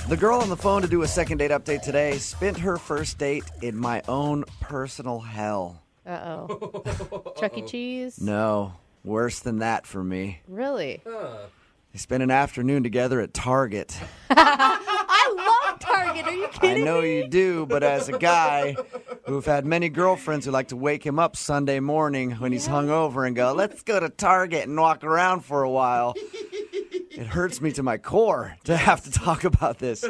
The girl on the phone to do a second date update today spent her first date in my own personal hell. Uh-oh. Chuck E. Cheese? No, worse than that for me. Really? They spent an afternoon together at Target. I love Target. Are you kidding I know me? you do, but as a guy who've had many girlfriends who like to wake him up Sunday morning when he's hungover and go, let's go to Target and walk around for a while. It hurts me to my core to have to talk about this.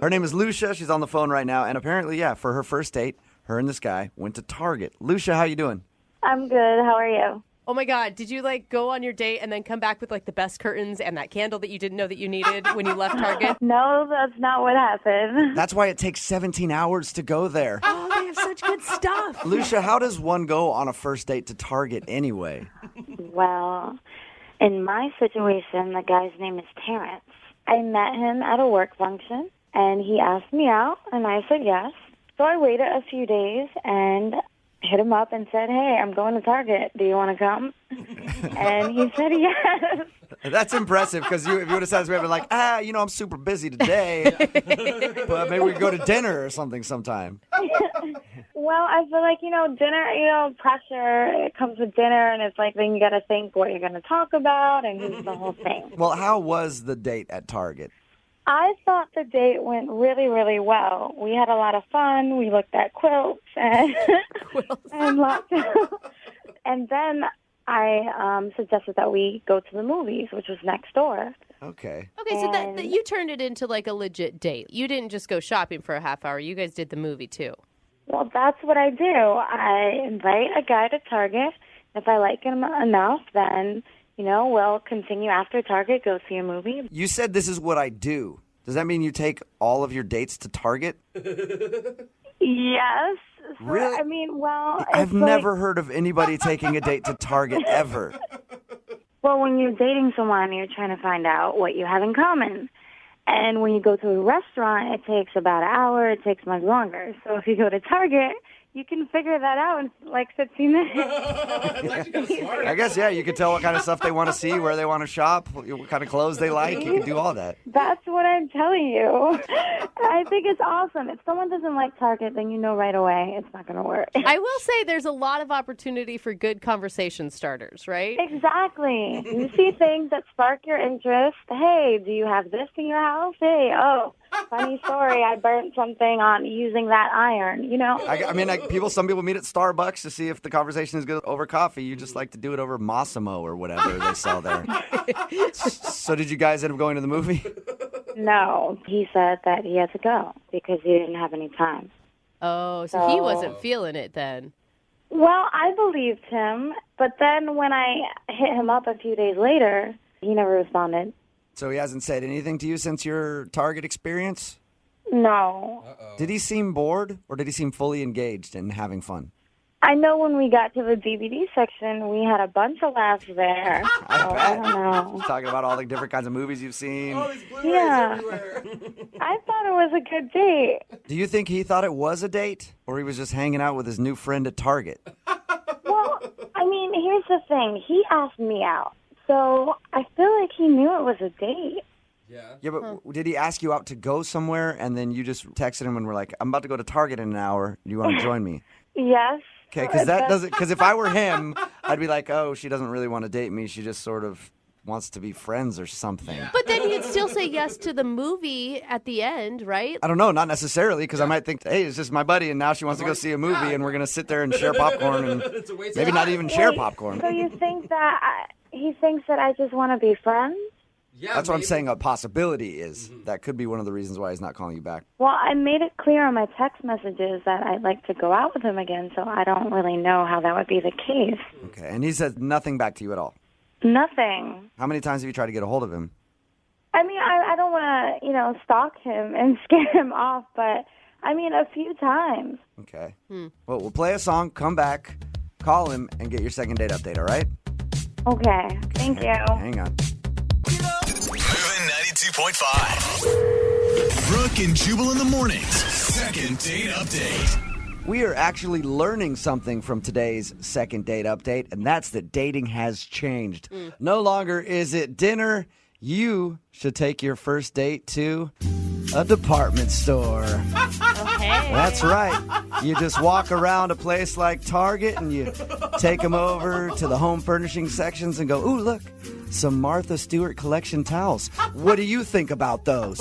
Her name is Lucia. She's on the phone right now. And apparently, for her first date, her and this guy went to Target. Lucia, how you doing? I'm good. How are you? Oh, my God. Did you, go on your date and then come back with, the best curtains and that candle that you didn't know that you needed when you left Target? No, that's not what happened. That's why it takes 17 hours to go there. Oh, they have such good stuff. Lucia, how does one go on a first date to Target anyway? Well, in my situation, the guy's name is Terrence. I met him at a work function, and he asked me out, and I said yes. So I waited a few days and hit him up and said, hey, I'm going to Target. Do you want to come? And he said yes. That's impressive, because if you would have said this, we would have been like, I'm super busy today, but maybe we could go to dinner or something sometime. Well, I feel like, dinner, pressure, it comes with dinner, and it's like then you got to think what you're going to talk about and the whole thing. Well, how was the date at Target? I thought the date went really, really well. We had a lot of fun. We looked at quilts and and lots and then I suggested that we go to the movies, which was next door. Okay. Okay, so that you turned it into a legit date. You didn't just go shopping for a half hour. You guys did the movie too. Well, that's what I do. I invite a guy to Target. If I like him enough, then we'll continue after Target, go see a movie. You said this is what I do. Does that mean you take all of your dates to Target? Yes. Really? I mean, well... I've never heard of anybody taking a date to Target ever. Well, when you're dating someone, you're trying to find out what you have in common. And when you go to a restaurant, it takes about an hour. It takes much longer. So if you go to Target, you can figure that out in 15 minutes. I guess, you can tell what kind of stuff they want to see, where they want to shop, what kind of clothes they like. You can do all that. That's what I'm telling you. I think it's awesome. If someone doesn't like Target, then you know right away it's not going to work. I will say there's a lot of opportunity for good conversation starters, right? Exactly. You see things that spark your interest. Hey, do you have this in your house? Hey, funny story. I burnt something on using that iron, Some people meet at Starbucks to see if the conversation is good over coffee. You just like to do it over Massimo or whatever they sell there. So did you guys end up going to the movie? No. He said that he had to go because he didn't have any time. Oh, so he wasn't feeling it then. Well, I believed him, but then when I hit him up a few days later, he never responded. So he hasn't said anything to you since your Target experience? No. Uh-oh. Did he seem bored, or did he seem fully engaged and having fun? I know when we got to the DVD section, we had a bunch of laughs there. I bet. I don't know. Talking about all the different kinds of movies you've seen. All these Blu-rays Yeah. everywhere. I thought it was a good date. Do you think he thought it was a date, or he was just hanging out with his new friend at Target? Well, here's the thing. He asked me out, so I feel like he knew it was a date. Yeah, but did he ask you out to go somewhere, and then you just texted him and were like, I'm about to go to Target in an hour. Do you want to join me? Yes. Okay, because if I were him, I'd be like, oh, she doesn't really want to date me. She just sort of wants to be friends or something. Yeah. But then you'd still say yes to the movie at the end, right? I don't know, not necessarily, because I might think, hey, it's just my buddy, and now she wants to go see a movie, and we're going to sit there and share popcorn, and It's a waste maybe of not time. even share popcorn. So you think that he thinks that I just want to be friends? Yeah, That's what I'm maybe. saying a possibility is. That could be one of the reasons why he's not calling you back. Well, I made it clear on my text messages that I'd like to go out with him again, so I don't really know how that would be the case. Okay, and he said nothing back to you at all. Nothing. How many times have you tried to get a hold of him? I don't want to, stalk him and scare him off, but, a few times. Okay. Well, we'll play a song, come back, call him, and get your second date update, all right? Okay. Thank you. Hang on. Moving 92.5. Brooke and Jubal in the mornings. Second date update. We are actually learning something from today's second date update, and that's that dating has changed. No longer is it dinner. You should take your first date to a department store. Okay. That's right. You just walk around a place like Target and you take them over to the home furnishing sections and go, ooh, look, some Martha Stewart collection towels. What do you think about those?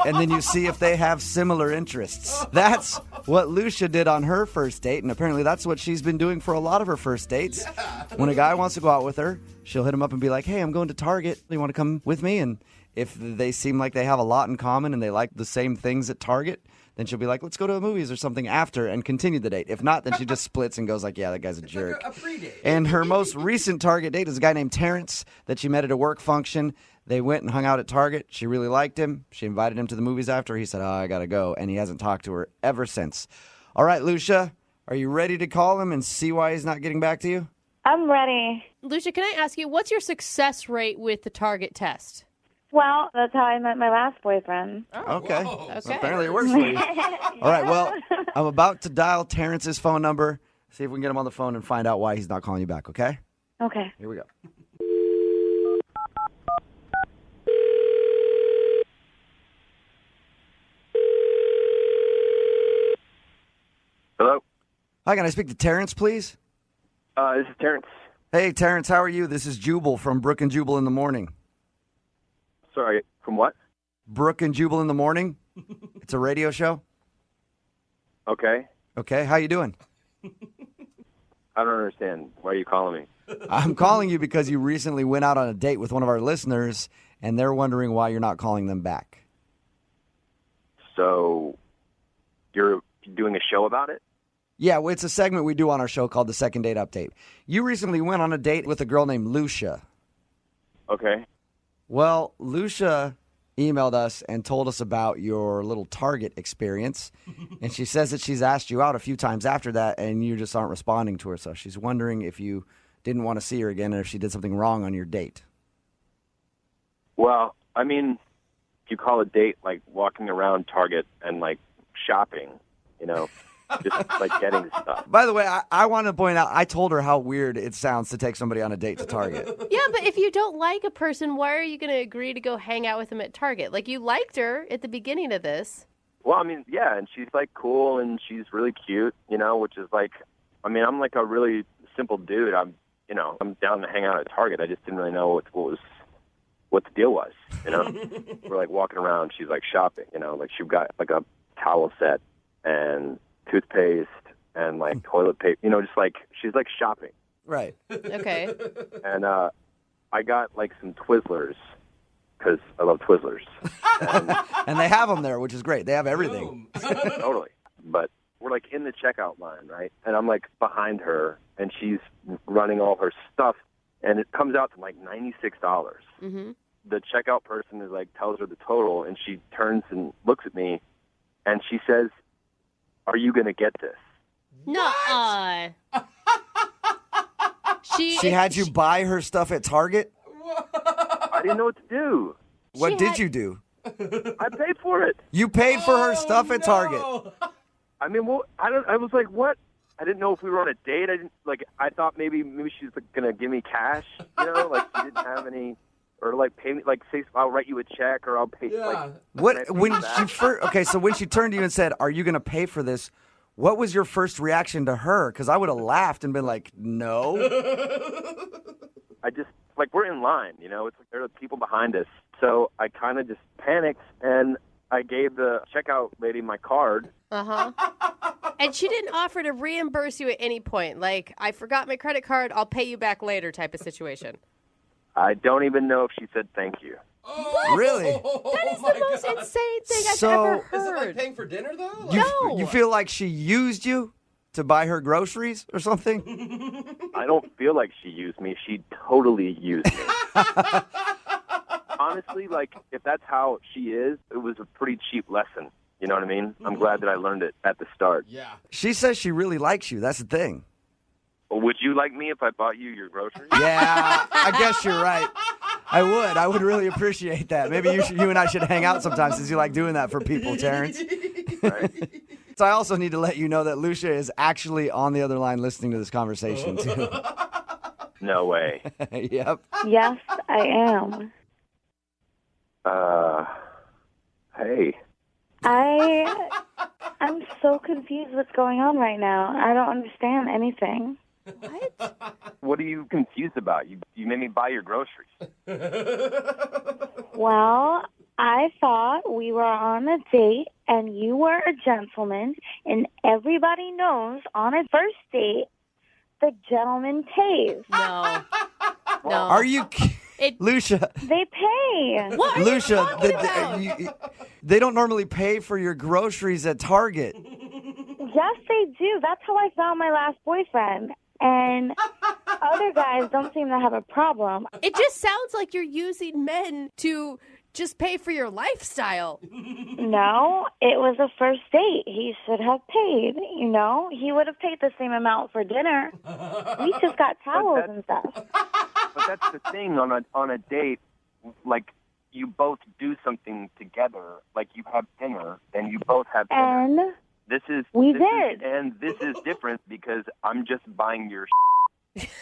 And then you see if they have similar interests. That's what Lucia did on her first date, and apparently that's what she's been doing for a lot of her first dates. When a guy wants to go out with her, she'll hit him up and be like, hey, I'm going to Target. You want to come with me? And if they seem like they have a lot in common and they like the same things at Target, then she'll be like, let's go to the movies or something after and continue the date. If not, then she just splits and goes like, yeah, that guy's a jerk. Like a pre-date. And her most recent Target date is a guy named Terrence that she met at a work function. They went and hung out at Target. She really liked him. She invited him to the movies after. He said, I got to go. And he hasn't talked to her ever since. All right, Lucia, are you ready to call him and see why he's not getting back to you? I'm ready. Lucia, can I ask you, what's your success rate with the Target test? Well, that's how I met my last boyfriend. Okay. Whoa. So apparently it works for you. All right, well, I'm about to dial Terrence's phone number, see if we can get him on the phone and find out why he's not calling you back, okay? Okay. Here we go. Hello? Hi, can I speak to Terrence, please? This is Terrence. Hey, Terrence, how are you? This is Jubal from Brooke and Jubal in the Morning. Sorry, from what? Brooke and Jubal in the Morning. It's a radio show. Okay. Okay, how you doing? I don't understand. Why are you calling me? I'm calling you because you recently went out on a date with one of our listeners, and they're wondering why you're not calling them back. So, you're doing a show about it? Yeah, well, it's a segment we do on our show called the Second Date Update. You recently went on a date with a girl named Lucia. Okay. Well, Lucia emailed us and told us about your little Target experience, and she says that she's asked you out a few times after that, and you just aren't responding to her, so she's wondering if you didn't want to see her again or if she did something wrong on your date. Well, I mean, if you call a date like walking around Target and like shopping, you know, just like getting stuff. By the way, I want to point out, I told her how weird it sounds to take somebody on a date to Target. Yeah, but if you don't like a person, why are you going to agree to go hang out with them at Target? Like, you liked her at the beginning of this. Well, I mean, yeah, and she's like cool and she's really cute, you know, which is like, I mean, I'm like a really simple dude. I'm down to hang out at Target. I just didn't really know what the deal was, you know. We're like walking around. She's like shopping, you know, like she got like a towel set and toothpaste and like toilet paper, you know, just like she's like shopping. Right. Okay. And I got like some Twizzlers because I love Twizzlers. And they have them there, which is great. They have everything. Totally. But we're like in the checkout line, right? And I'm like behind her, and she's running all her stuff, and it comes out to like $96. Mm-hmm. The checkout person is like tells her the total, and she turns and looks at me, and she says, "Are you going to get this?" Nuh-uh. She had you buy her stuff at Target? I didn't know what to do. What did you do? I paid for it. You paid for her stuff at Target. I mean, well, I was like, what? I didn't know if we were on a date. I thought maybe she's gonna give me cash, you know, like she didn't have any, or like pay me, like say I'll write you a check or I'll pay. Yeah. Like, What when she first? Okay, so when she turned to you and said, "Are you gonna pay for this?" What was your first reaction to her? Because I would have laughed and been like, "No." I just like we're in line, you know. It's like there are people behind us, so I kind of just panicked and I gave the checkout lady my card. Uh-huh. And she didn't offer to reimburse you at any point. Like, I forgot my credit card, I'll pay you back later type of situation. I don't even know if she said thank you. Oh, Really? That is the most insane thing I've So- ever Is it heard. like paying for dinner, though? You, No. you feel like she used you to buy her groceries or something? I don't feel like she used me. She totally used me. Honestly, like, if that's how she is, it was a pretty cheap lesson. You know what I mean? I'm glad that I learned it at the start. Yeah. She says she really likes you. That's the thing. Well, would you like me if I bought you your groceries? Yeah, I guess you're right. I would. I would really appreciate that. Maybe you and I should hang out sometimes since you like doing that for people, Terrence. Right? So I also need to let you know that Lucia is actually on the other line listening to this conversation, too. No way. Yep. Yes, I am. pay? I'm so confused what's going on right now. I don't understand anything. What? What are you confused about? You made me buy your groceries. Well, I thought we were on a date and you were a gentleman, and everybody knows on a first date, the gentleman pays. No. No. Are you... Lucia. They pay. What are Lucia, you talking about? they don't normally pay for your groceries at Target. Yes, they do. That's how I found my last boyfriend. And other guys don't seem to have a problem. It just sounds like you're using men to just pay for your lifestyle. No, it was a first date. He should have paid, you know? He would have paid the same amount for dinner. We just got towels and stuff. But that's the thing on a date, like you both do something together, like you have dinner, then you both have dinner. And this is different because I'm just buying your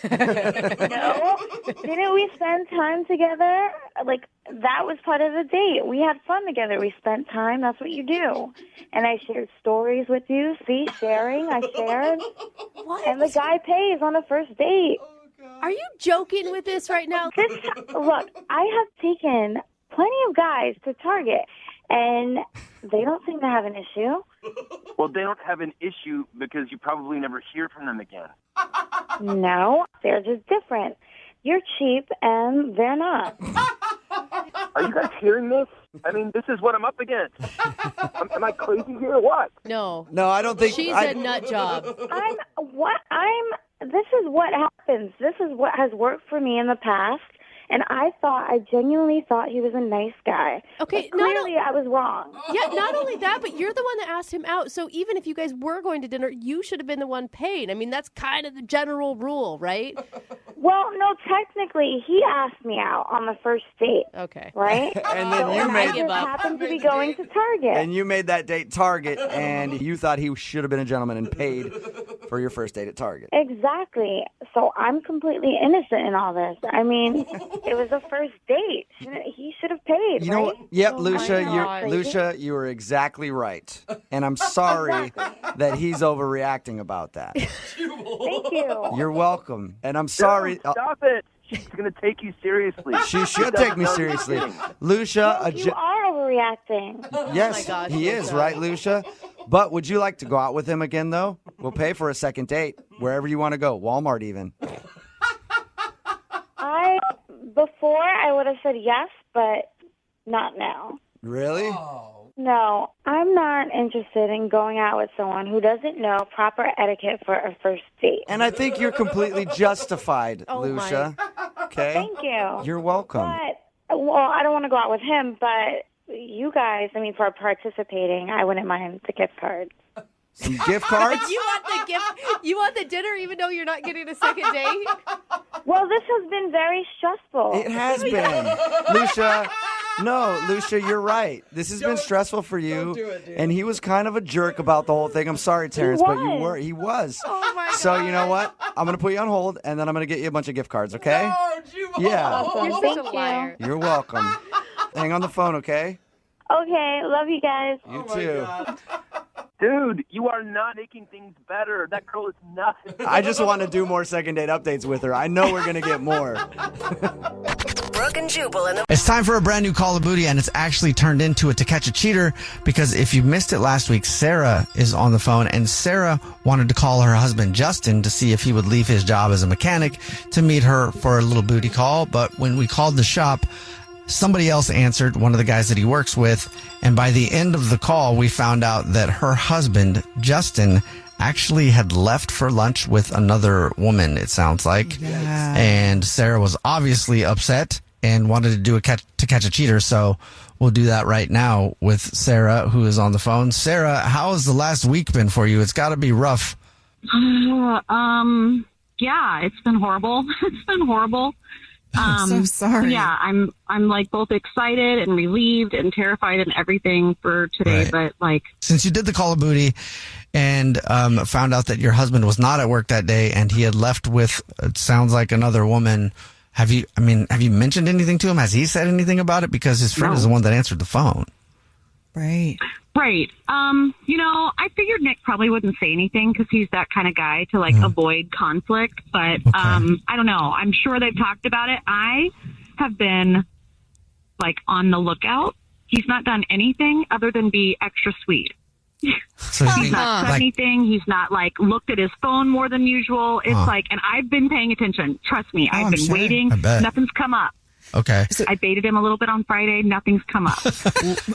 no, didn't we spend time together? Like, that was part of the date. We had fun together. We spent time. That's what you do. And I shared stories with you. See, sharing. I shared. What? And the guy pays on a first date. Are you joking with this right now? Look, I have taken plenty of guys to Target, and they don't seem to have an issue. Well, they don't have an issue because you probably never hear from them again. No, they're just different. You're cheap, and they're not. Are you guys hearing this? I mean, this is what I'm up against. Am I crazy here or what? No. No, I don't think... She's a nut job. This is what happens. This is what has worked for me in the past. And I genuinely thought he was a nice guy. Okay, but clearly I was wrong. Yeah, not only that, but you're the one that asked him out. So even if you guys were going to dinner, you should have been the one paying. I mean, that's kind of the general rule, right? Well, no, technically, he asked me out on the first date. Okay. Right? And then I just happened to be going to Target. And you made that date Target, and you thought he should have been a gentleman and paid for your first date at Target. Exactly. So I'm completely innocent in all this. I mean, it was a first date. He should have paid. You know what? Yep, Lucia, God. Lucia, you were exactly right. And I'm sorry that he's overreacting about that. Thank you. You're welcome. And I'm sorry. Stop it. She's going to take you seriously. She should take me seriously. Lucia, You are overreacting. yes, Oh my gosh, he is, Lucia. right, Lucia? But would you like to go out with him again, though? We'll pay for a second date, wherever you want to go, Walmart even. Before I would have said yes, but not now. Really? No, I'm not interested in going out with someone who doesn't know proper etiquette for a first date. And I think you're completely justified, Oh, Lucia. Okay? Thank you. You're welcome. But, well, I don't want to go out with him, but you guys, I mean, for participating, I wouldn't mind the gift card. Some gift cards? You want the gift? You want the dinner even though you're not getting a second date? Well, this has been very stressful. It has been. Lucia, no, Lucia, you're right. This has been stressful for you. And he was kind of a jerk about the whole thing. I'm sorry, Terrence, but you were. He was. Oh, my So God. you know what? I'm going to put you on hold, and then I'm going to get you a bunch of gift cards, okay? Yeah. You're such Thank a you. liar. You're welcome. Hang on the phone, okay? Okay, love you guys. You too. Dude, you are not making things better. That girl is nothing. I just want to do more second date updates with her. I know we're going to get more. Brooke and Jubal in the It's time for a brand new Call of Booty, and it's actually turned into a To Catch a Cheater, because if you missed it last week, Sarah is on the phone, and Sarah wanted to call her husband Justin to see if he would leave his job as a mechanic to meet her for a little booty call. But when we called the shop, somebody else answered, one of the guys that he works with, and by the end of the call, we found out that her husband, Justin, actually had left for lunch with another woman, it sounds like. Yeah. And Sarah was obviously upset and wanted to do a To Catch a Cheater, so we'll do that right now with Sarah, who is on the phone. Sarah, how has the last week been for you? It's got to be rough. Yeah, it's been horrible. It's been horrible. I'm so sorry. Yeah, I'm like both excited and relieved and terrified and everything for today, Right. but like, Since you did the Call of Booty and found out that your husband was not at work that day and he had left with, it sounds like, another woman, have you mentioned anything to him? Has he said anything about it? Because his friend No. is the one that answered the phone. Right. Right. I figured Nick probably wouldn't say anything because he's that kind of guy to avoid conflict. But I don't know. I'm sure they've talked about it. I have been on the lookout. He's not done anything other than be extra sweet. So he's not said anything. He's not looked at his phone more than usual. It's and I've been paying attention. Trust me. I've been waiting. Nothing's come up. Okay. So, I baited him a little bit on Friday. Nothing's come up.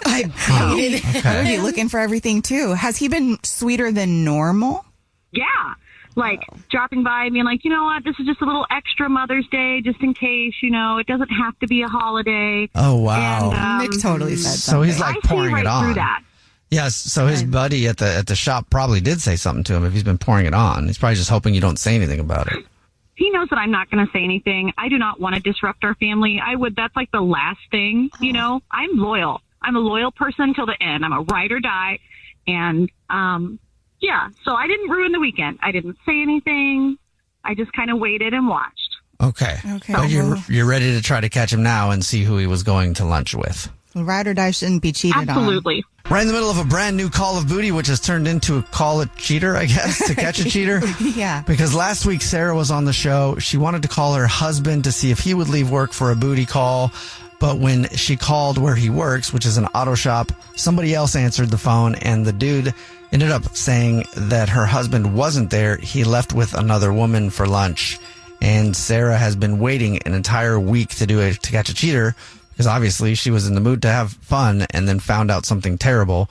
I would be looking for everything too. Has he been sweeter than normal? Yeah. Dropping by and being you know what? This is just a little extra Mother's Day just in case, it doesn't have to be a holiday. Oh, wow. And, Nick totally said so something. he's pouring it on. Through that. Yes, so his buddy at the shop probably did say something to him if he's been pouring it on. He's probably just hoping you don't say anything about it. He knows that I'm not going to say anything. I do not want to disrupt our family. That's the last thing, I'm loyal. I'm a loyal person till the end. I'm a ride or die. And, so I didn't ruin the weekend. I didn't say anything. I just kind of waited and watched. Okay. But you're ready to try to catch him now and see who he was going to lunch with. Well, ride or die shouldn't be cheated on. Absolutely. Right in the middle of a brand new Call of Booty, which has turned into a Call a Cheater, I guess, to catch a cheater. Yeah. Because last week Sarah was on the show. She wanted to call her husband to see if he would leave work for a booty call. But when she called where he works, which is an auto shop, somebody else answered the phone, and the dude ended up saying that her husband wasn't there. He left with another woman for lunch. And Sarah has been waiting an entire week to catch a cheater, because obviously she was in the mood to have fun and then found out something terrible.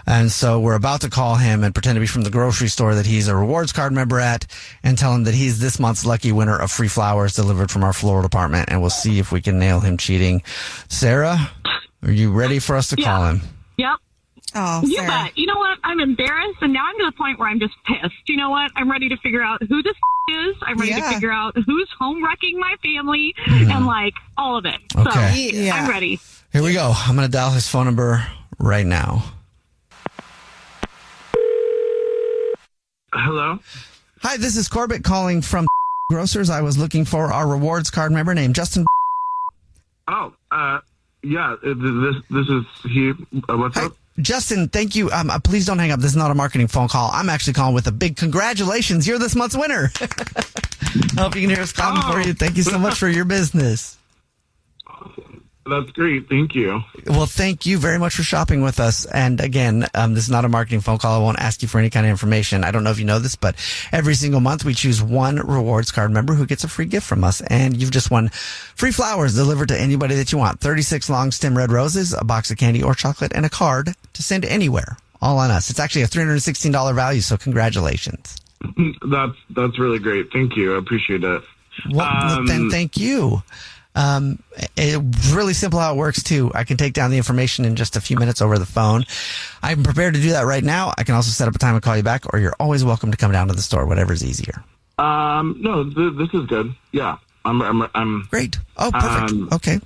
And so we're about to call him and pretend to be from the grocery store that he's a rewards card member at, and tell him that he's this month's lucky winner of free flowers delivered from our floral department. And we'll see if we can nail him cheating. Sarah, are you ready for us to call him? Yep. Oh, you Sarah. bet. You know what? I'm embarrassed, and now I'm to the point where I'm just pissed. You know what? I'm ready to figure out who this is. I'm ready to figure out who's home wrecking my family, and all of it. Okay. So I'm ready. Here we go. I'm going to dial his phone number right now. Hello? Hi, this is Corbett calling from Grocers. I was looking for our rewards card member named Justin. Oh, yeah, this is he. What's up? Justin, thank you. Please don't hang up. This is not a marketing phone call. I'm actually calling with a big congratulations. You're this month's winner. I hope you can hear us clapping for you. Thank you so much for your business. That's great. Thank you. Well, thank you very much for shopping with us. And again, this is not a marketing phone call. I won't ask you for any kind of information. I don't know if you know this, but every single month we choose one rewards card member who gets a free gift from us. And you've just won free flowers delivered to anybody that you want. 36 long stem red roses, a box of candy or chocolate, and a card to send anywhere. All on us. It's actually a $316 value, so congratulations. That's really great. Thank you. I appreciate it. Well, then thank you. It's really simple how it works too. I can take down the information in just a few minutes over the phone. I'm prepared to do that right now. I can also set up a time and call you back, or you're always welcome to come down to the store, whatever's easier. No, this is good. Yeah, I'm great. Oh, perfect. Okay.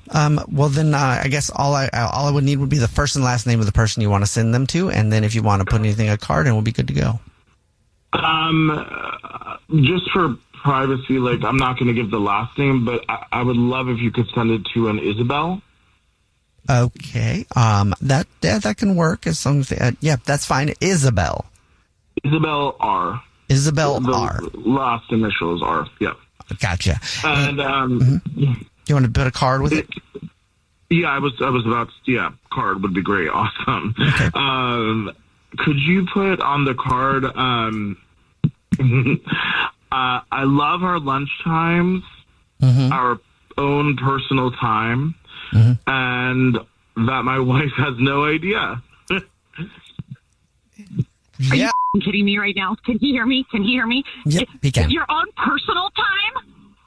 Well then, I guess all I would need would be the first and last name of the person you want to send them to, and then if you want to put anything in a card, and we'll be good to go. Just for privacy, I'm not going to give the last name, but I would love if you could send it to an Isabel. Okay. That can work as long as that's fine. Isabel R. Isabel the R. Last initials are. Yeah. Gotcha. And you want to put a card with it? Yeah, I was about. Yeah, card would be great. Awesome. Okay. Could you put on the card? I love our lunch times, our own personal time, and that my wife has no idea. Are you kidding me right now? Can he hear me? Yep, he can. Your own personal time?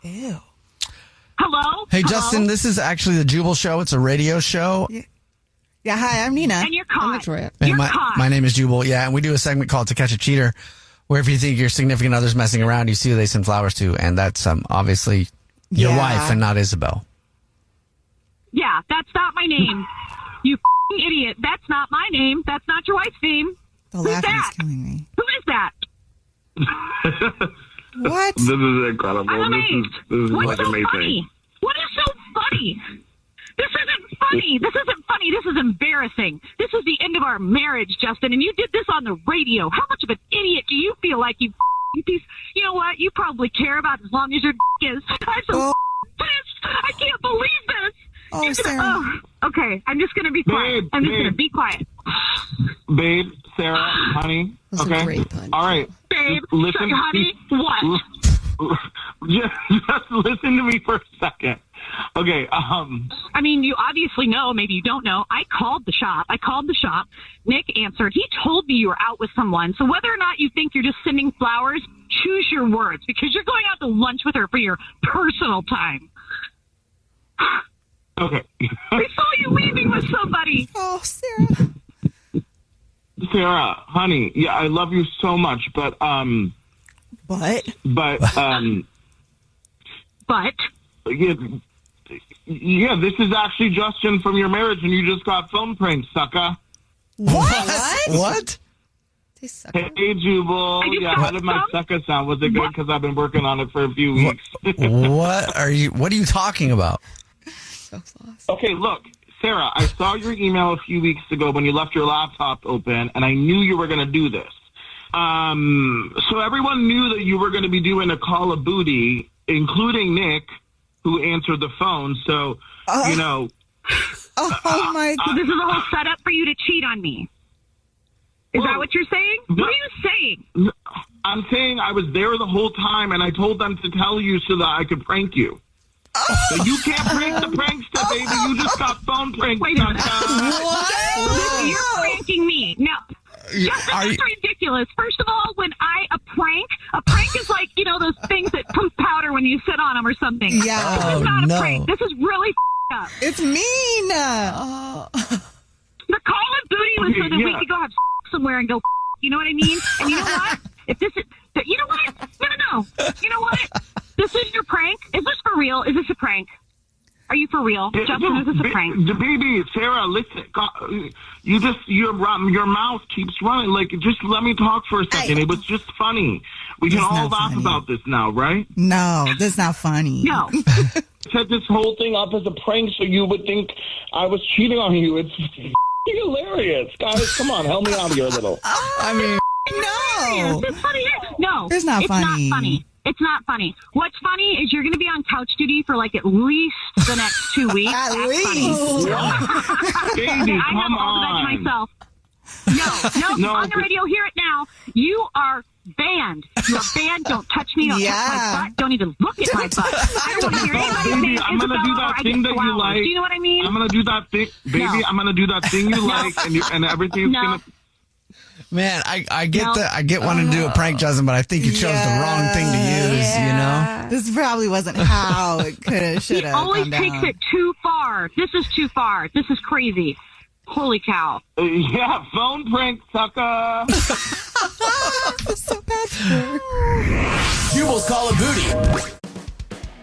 Ew. Hello? Hey, Justin, this is actually the Jubal Show. It's a radio show. Yeah, hi, I'm Nina. And you're caught. And my name is Jubal, and we do a segment called To Catch a Cheater, where if you think your significant other's messing around, you see who they send flowers to, and that's obviously your wife and not Isabel. Yeah, that's not my name. You idiot. That's not my name. That's not your wife's name. The laughing is killing me. Who is that? What? This is incredible. I'm amazed. This is What's so amazing. funny? What is so funny? This isn't funny. This isn't funny. This is embarrassing. This is the end of our marriage, Justin, and you did this on the radio. How much of an idiot do you feel like, you piece? You know what? You probably care about as long as your is. I'm so pissed. I can't believe this. Oh, Sarah. Okay, I'm just going to be quiet. I'm just going to be quiet. Babe, Sarah, honey. Okay. Great punch. All right. Babe, listen, honey, what? Just listen to me for a second. Okay. I mean, you obviously know, maybe you don't know. I called the shop. Nick answered. He told me you were out with someone. So whether or not you think you're just sending flowers, choose your words, because you're going out to lunch with her for your personal time. Okay. I saw you leaving with somebody. Oh, Sarah. Sarah, honey, yeah, I love you so much, but But yeah, this is actually Justin from your marriage, and you just got phone pranked, sucker. What? They suck. Hey, Jubal. Yeah, how did my sucker sound? Was it good? Because I've been working on it for a few weeks. What are you talking about? So lost. Okay, look, Sarah, I saw your email a few weeks ago when you left your laptop open, and I knew you were going to do this. So everyone knew that you were going to be doing a call of booty, including Nick, who answered the phone. So, you know. Oh, my God. So this is a whole setup for you to cheat on me. Is that what you're saying? What are you saying? I'm saying I was there the whole time, and I told them to tell you so that I could prank you. So you can't prank the prankster, baby. You just got phone pranked. Wait a minute. What? You're pranking me. Now, Justin, that's ridiculous. First of all, when a prank is like, you know, those things that poof powder when you sit on them or something. Yeah. This is not a prank. This is really up. It's mean. The call of booty was so that we could go have somewhere and go, you know what I mean? And you know what? If this is, you know what? No. You know what? This is your prank? Is this for real? Is this a prank? Are you for real? Justin, is this a prank? Baby, Sarah, listen. Your mouth keeps running. Like, just let me talk for a second. It was just funny. We can all laugh about this now, right? No, that's not funny. No. Set this whole thing up as a prank so you would think I was cheating on you. It's hilarious. Guys, come on, help me out here a little. I mean, No. It's funny. No. It's not funny. Not funny. It's not funny. What's funny is you're going to be on couch duty for like at least the next 2 weeks. At That's least. Baby, I have all of that to myself. No, on the radio, hear it now. You are banned. You're banned. Don't touch me. Don't touch my butt. Don't even look at my butt. I don't want to hear anybody Baby, say I'm going to do that thing that you like. Do you know what I mean? I'm going to do that thing. Baby, I'm going to do that thing you like, and everything's going to... man, I get wanting to do a prank, Justin, but I think you chose the wrong thing to use, you know? This probably wasn't how it could have, should have. He always takes it too far. This is too far. This is crazy. Holy cow. Yeah, phone prank, sucker. So bad for her. Jubal's Call of Booty.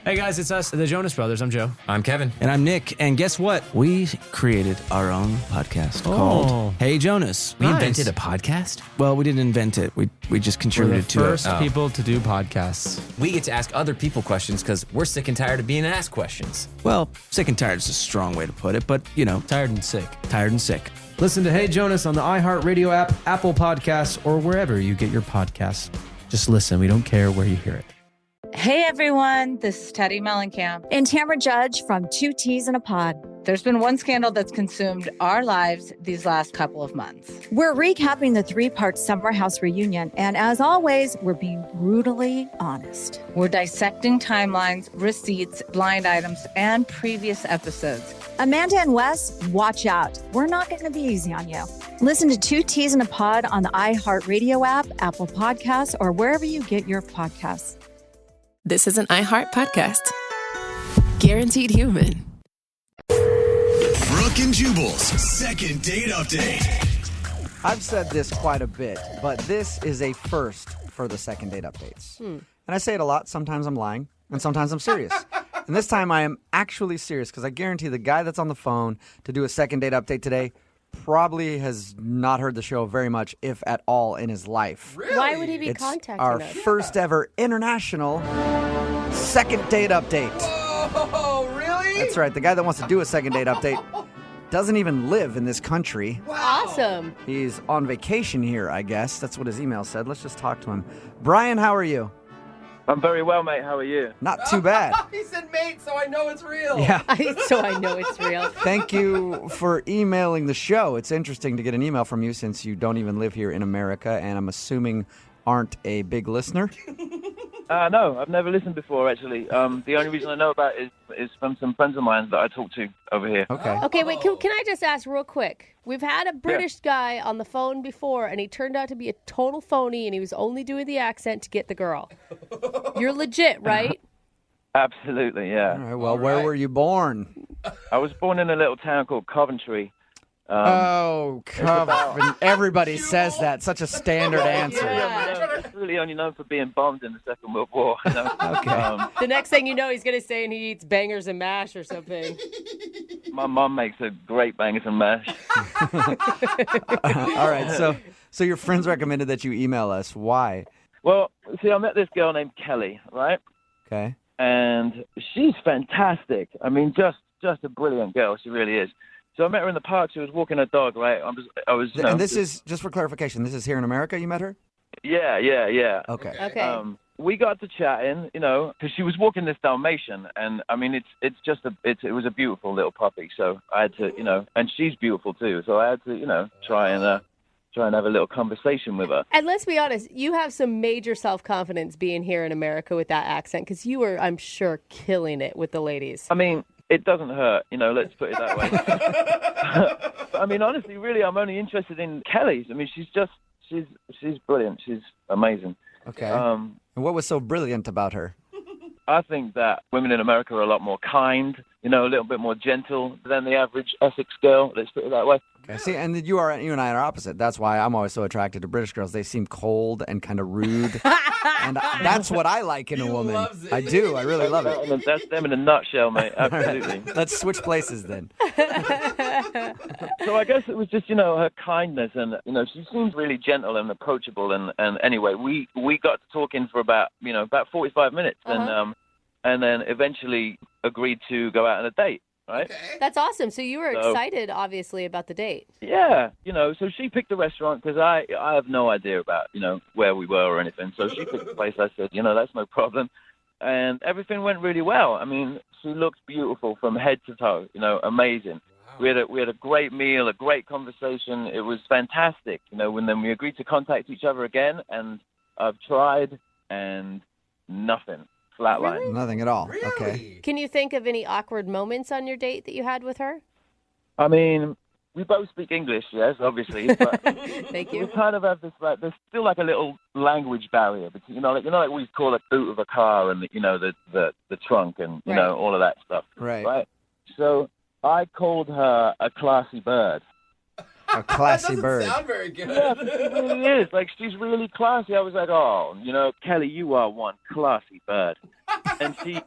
Hey guys, it's us, the Jonas Brothers. I'm Joe. I'm Kevin. And I'm Nick. And guess what? We created our own podcast called Hey Jonas. We invented a podcast? Well, we didn't invent it. We just contributed to it. We're the first people to do podcasts. We get to ask other people questions because we're sick and tired of being asked questions. Well, sick and tired is a strong way to put it, but, you know. Tired and sick. Tired and sick. Listen to Hey Jonas on the iHeartRadio app, Apple Podcasts, or wherever you get your podcasts. Just listen. We don't care where you hear it. Hey everyone, this is Teddy Mellencamp and Tamara Judge from Two Teas in a Pod. There's been one scandal that's consumed our lives these last couple of months. We're recapping the 3-part Summer House reunion, and as always, we're being brutally honest. We're dissecting timelines, receipts, blind items, and previous episodes. Amanda and Wes, watch out. We're not going to be easy on you. Listen to Two Teas in a Pod on the iHeartRadio app, Apple Podcasts, or wherever you get your podcasts. This is an iHeart podcast. Guaranteed human. Brooke and Jubal's second date update. I've said this quite a bit, but this is a first for the second date updates. And I say it a lot. Sometimes I'm lying, and sometimes I'm serious. And this time I am actually serious because I guarantee the guy that's on the phone to do a second date update today probably has not heard the show very much, if at all, in his life. Really? Why would he be contacting our us? first ever international second date update. Oh, really? That's right. The guy that wants to do a second date update doesn't even live in this country. Awesome. He's on vacation here, I guess. That's what his email said. Let's just talk to him. Brian, how are you? I'm very well, mate. How are you? Not too bad. He said, mate, so I know it's real. Yeah. So I know it's real. Thank you for emailing the show. It's interesting to get an email from you since you don't even live here in America, and I'm assuming aren't a big listener. No, I've never listened before, actually. The only reason I know about it is from some friends of mine that I talk to over here. Okay, wait, can I just ask real quick? We've had a British guy on the phone before, and he turned out to be a total phony, and he was only doing the accent to get the girl. You're legit, right? Absolutely, yeah. All right, well, where were you born? I was born in a little town called Coventry. Everybody says that. Such a standard answer. It's really only known for being bombed in the Second World War. You know? Okay. The next thing you know, he's going to say he eats bangers and mash or something. My mom makes a great bangers and mash. All right, so your friends recommended that you email us. Why? Well, see, I met this girl named Kelly, right? Okay. And she's fantastic. I mean, just a brilliant girl. She really is. So I met her in the park. She was walking her dog, right? I was. And this is, just for clarification, this is here in America you met her? Yeah. Okay. We got to chatting, because she was walking this Dalmatian, and I mean, it was a beautiful little puppy. So I had to, and she's beautiful too. So I had to, try and have a little conversation with her. And let's be honest, you have some major self-confidence being here in America with that accent, because you were, I'm sure, killing it with the ladies. I mean, it doesn't hurt, let's put it that way. But, I mean, honestly, really, I'm only interested in Kelly's. I mean, she's brilliant. She's amazing. Okay. And what was so brilliant about her? I think that women in America are a lot more kind, a little bit more gentle than the average Essex girl. Let's put it that way. Okay. See, and you and I are opposite. That's why I'm always so attracted to British girls. They seem cold and kind of rude. And that's what I like in a woman. I do. I really love it. That's them in a nutshell, mate. Absolutely. Right. Let's switch places then. So I guess it was just, her kindness, and, she seems really gentle and approachable. And anyway, we got to talking for about 45 minutes, and then eventually agreed to go out on a date. Right? Okay. That's awesome. So you were excited, obviously, about the date. Yeah. So she picked a restaurant because I have no idea about, where we were or anything. So she picked the place. I said, that's no problem. And everything went really well. I mean, she looked beautiful from head to toe, amazing. Wow. We had a great meal, a great conversation. It was fantastic, and then we agreed to contact each other again, and I've tried and nothing. Flatline. Really? Nothing at all. Really? Okay. Can you think of any awkward moments on your date that you had with her? I mean, we both speak English, yes, obviously. But Thank you. We kind of have this, there's still like a little language barrier between, like we call the boot of a car and the trunk and all of that stuff. Right. So I called her a classy bird. A classy bird. That doesn't sound very good. Yeah, she really is. Like, she's really classy. I was like, Kelly, you are one classy bird. And she,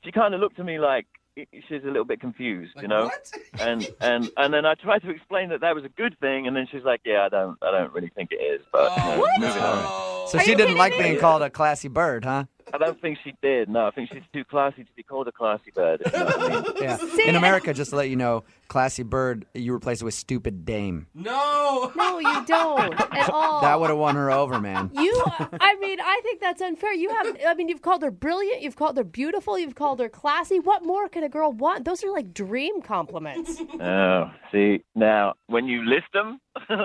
she kind of looked at me like she's a little bit confused, What? And then I tried to explain that was a good thing, and then she's like, yeah, I don't really think it is. But moving on. So she didn't like being called a classy bird, huh? I don't think she did. No, I think she's too classy to be called a classy bird. If you know what I mean. Yeah. In America, just to let you know, classy bird, you replace it with stupid dame. No, you don't at all. That would have won her over, man. I think that's unfair. You've called her brilliant, you've called her beautiful, you've called her classy. What more can a girl want? Those are like dream compliments. Oh, see, now, when you list them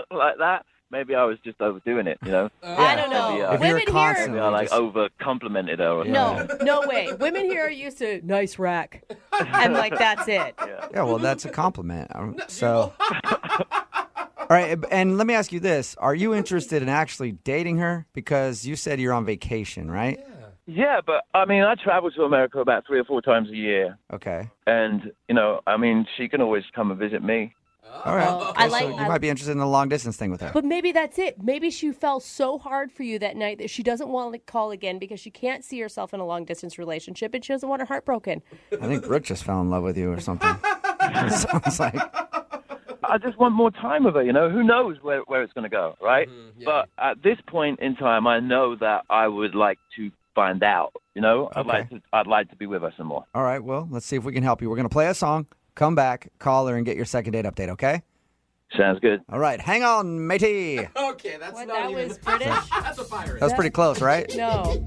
like that, maybe I was just overdoing it, I don't know. If Women you're constantly here, I over complimented her. Or no way. Women here are used to nice rack, and that's it. Yeah, well, that's a compliment. So, all right, and let me ask you this: are you interested in actually dating her? Because you said you're on vacation, right? Yeah, but I mean, I travel to America about 3 or 4 times a year. Okay. And she can always come and visit me. All right. So you might be interested in the long distance thing with her. But maybe that's it. Maybe she fell so hard for you that night that she doesn't want to call again because she can't see herself in a long distance relationship and she doesn't want her heart broken. I think Brooke just fell in love with you or something. It sounds like. I just want more time with her, Who knows where it's going to go, right? Yeah. But at this point in time, I know that I would like to find out, Okay. I'd like to be with her some more. All right, well, let's see if we can help you. We're going to play a song. come back, call her, and get your second date update, okay? Sounds good. All right, hang on, matey. Okay, that's What, not that even... was British? That's a pirate. That was pretty close, right? No.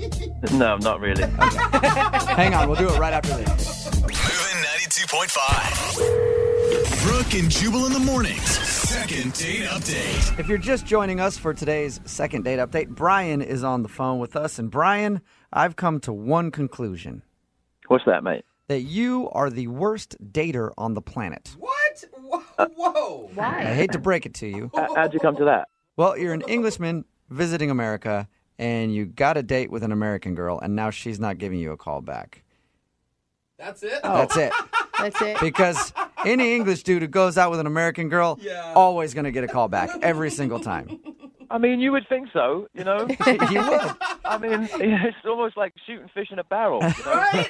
No, not really. Hang on, we'll do it right after this. Moving 92.5. Brooke and Jubal in the mornings. Second date update. If you're just joining us for today's second date update, Brian is on the phone with us. And Brian, I've come to one conclusion. What's that, mate? That you are the worst dater on the planet. What? Whoa. Why? I hate to break it to you. How'd you come to that? Well, you're an Englishman visiting America, and you got a date with an American girl, and now she's not giving you a call back. That's it? That's it. That's it. Because any English dude who goes out with an American girl, always going to get a call back every single time. I mean, you would think so, you know? You would. I mean, it's almost like shooting fish in a barrel. You know? Right?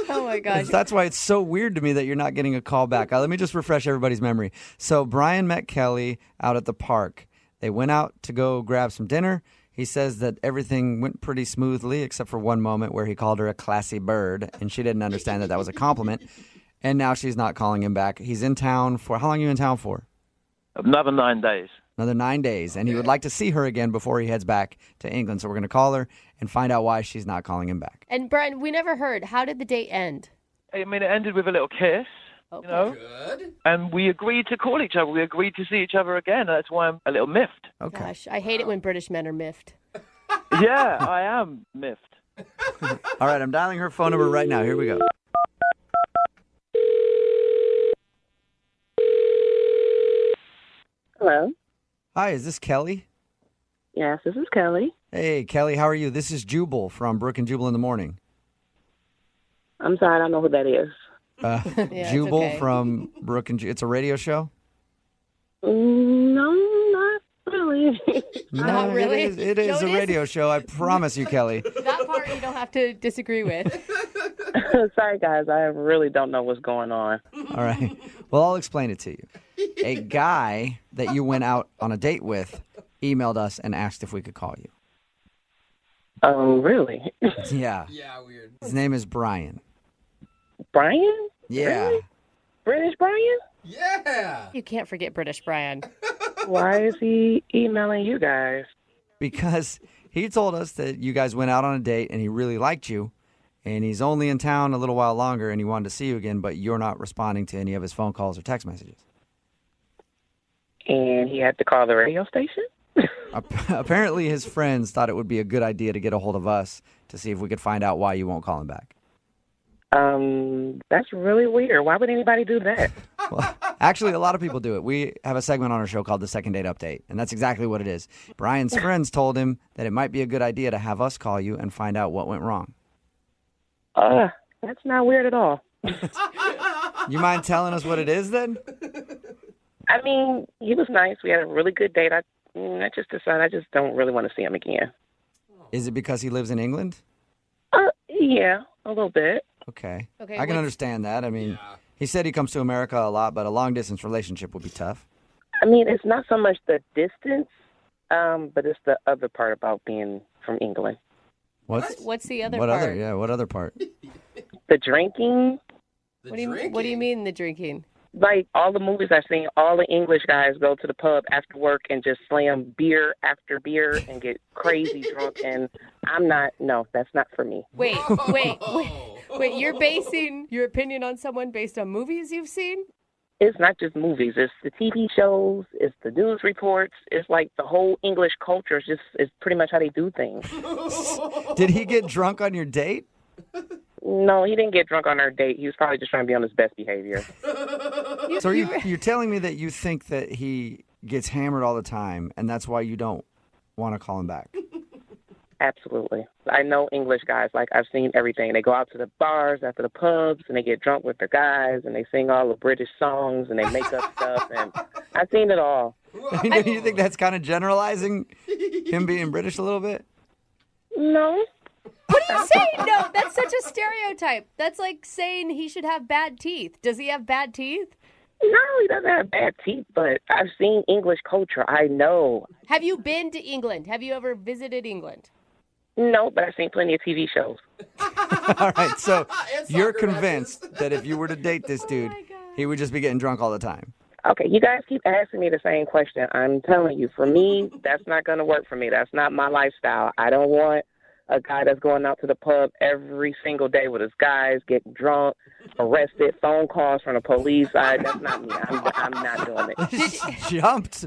Oh, my gosh. That's why it's so weird to me that you're not getting a call back. Let me just refresh everybody's memory. So Brian met Kelly out at the park. They went out to go grab some dinner. He says that everything went pretty smoothly except for one moment where he called her a classy bird, and she didn't understand that was a compliment. And now she's not calling him back. He's in town for, how long are you in town for? Another 9 days. Another 9 days. And he would like to see her again before he heads back to England. So we're going to call her and find out why she's not calling him back. And Brian, we never heard. How did the date end? I mean, it ended with a little kiss, Okay. you know? Good. And we agreed to call each other. We agreed to see each other again. That's why I'm a little miffed. Okay. Gosh, I hate it when British men are miffed. Yeah, I am miffed. All right, I'm dialing her phone number right now. Here we go. Hello. Hi, is this Kelly? Yes, this is Kelly. Hey, Kelly, how are you? This is Jubal from Brooke and Jubal in the morning. I'm sorry, I don't know who that is. it's Jubal okay. from Brooke and It's a radio show? No, not really. Not really? It is a radio show. I promise you, Kelly. That part you don't have to disagree with. Sorry, guys, I really don't know what's going on. All right. Well, I'll explain it to you. A guy that you went out on a date with emailed us and asked if we could call you. Oh, really? Yeah. Yeah, weird. His name is Brian. Brian? Yeah. Really? British Brian? Yeah. You can't forget British Brian. Why is he emailing you guys? Because he told us that you guys went out on a date and he really liked you. And he's only in town a little while longer and he wanted to see you again, but you're not responding to any of his phone calls or text messages. And he had to call the radio station? Apparently his friends thought it would be a good idea to get a hold of us to see if we could find out why you won't call him back. That's really weird. Why would anybody do that? Well, actually, a lot of people do it. We have a segment on our show called the Second Date Update, and that's exactly what it is. Brian's friends told him that it might be a good idea to have us call you and find out what went wrong. That's not weird at all. You mind telling us what it is then? I mean, he was nice. We had a really good date. I just decided I just don't really want to see him again. Is it because he lives in England? Yeah, a little bit. Okay. I can what's- understand that. I mean, he said he comes to America a lot, but a long-distance relationship would be tough. I mean, it's not so much the distance, but it's the other part about being from England. What's the other what part? What other part? The drinking. What do you mean the drinking? Like all the movies I've seen, all the English guys go to the pub after work and just slam beer after beer and get crazy drunk. And no, that's not for me. Wait. You're basing your opinion on someone based on movies you've seen? It's not just movies. It's the TV shows. It's the news reports. It's like the whole English culture is pretty much how they do things. Did he get drunk on your date? No, he didn't get drunk on our date. He was probably just trying to be on his best behavior. So you're telling me that you think that he gets hammered all the time, and that's why you don't want to call him back? Absolutely. I know English guys. Like, I've seen everything. They go out to the bars after the pubs, and they get drunk with their guys, and they sing all the British songs, and they make up stuff, and I've seen it all. You think that's kind of generalizing him being British a little bit? No. What are you saying? No, that's such a stereotype. That's like saying he should have bad teeth. Does he have bad teeth? No, he doesn't have bad teeth, but I've seen English culture. I know. Have you been to England? Have you ever visited England? No, but I've seen plenty of TV shows. All right, so you're convinced that if you were to date this dude, he would just be getting drunk all the time. Okay, you guys keep asking me the same question. I'm telling you, for me, that's not going to work for me. That's not my lifestyle. I don't want a guy that's going out to the pub every single day with his guys, getting drunk, arrested, phone calls from the police. That's not me. I'm not doing it. Jumped.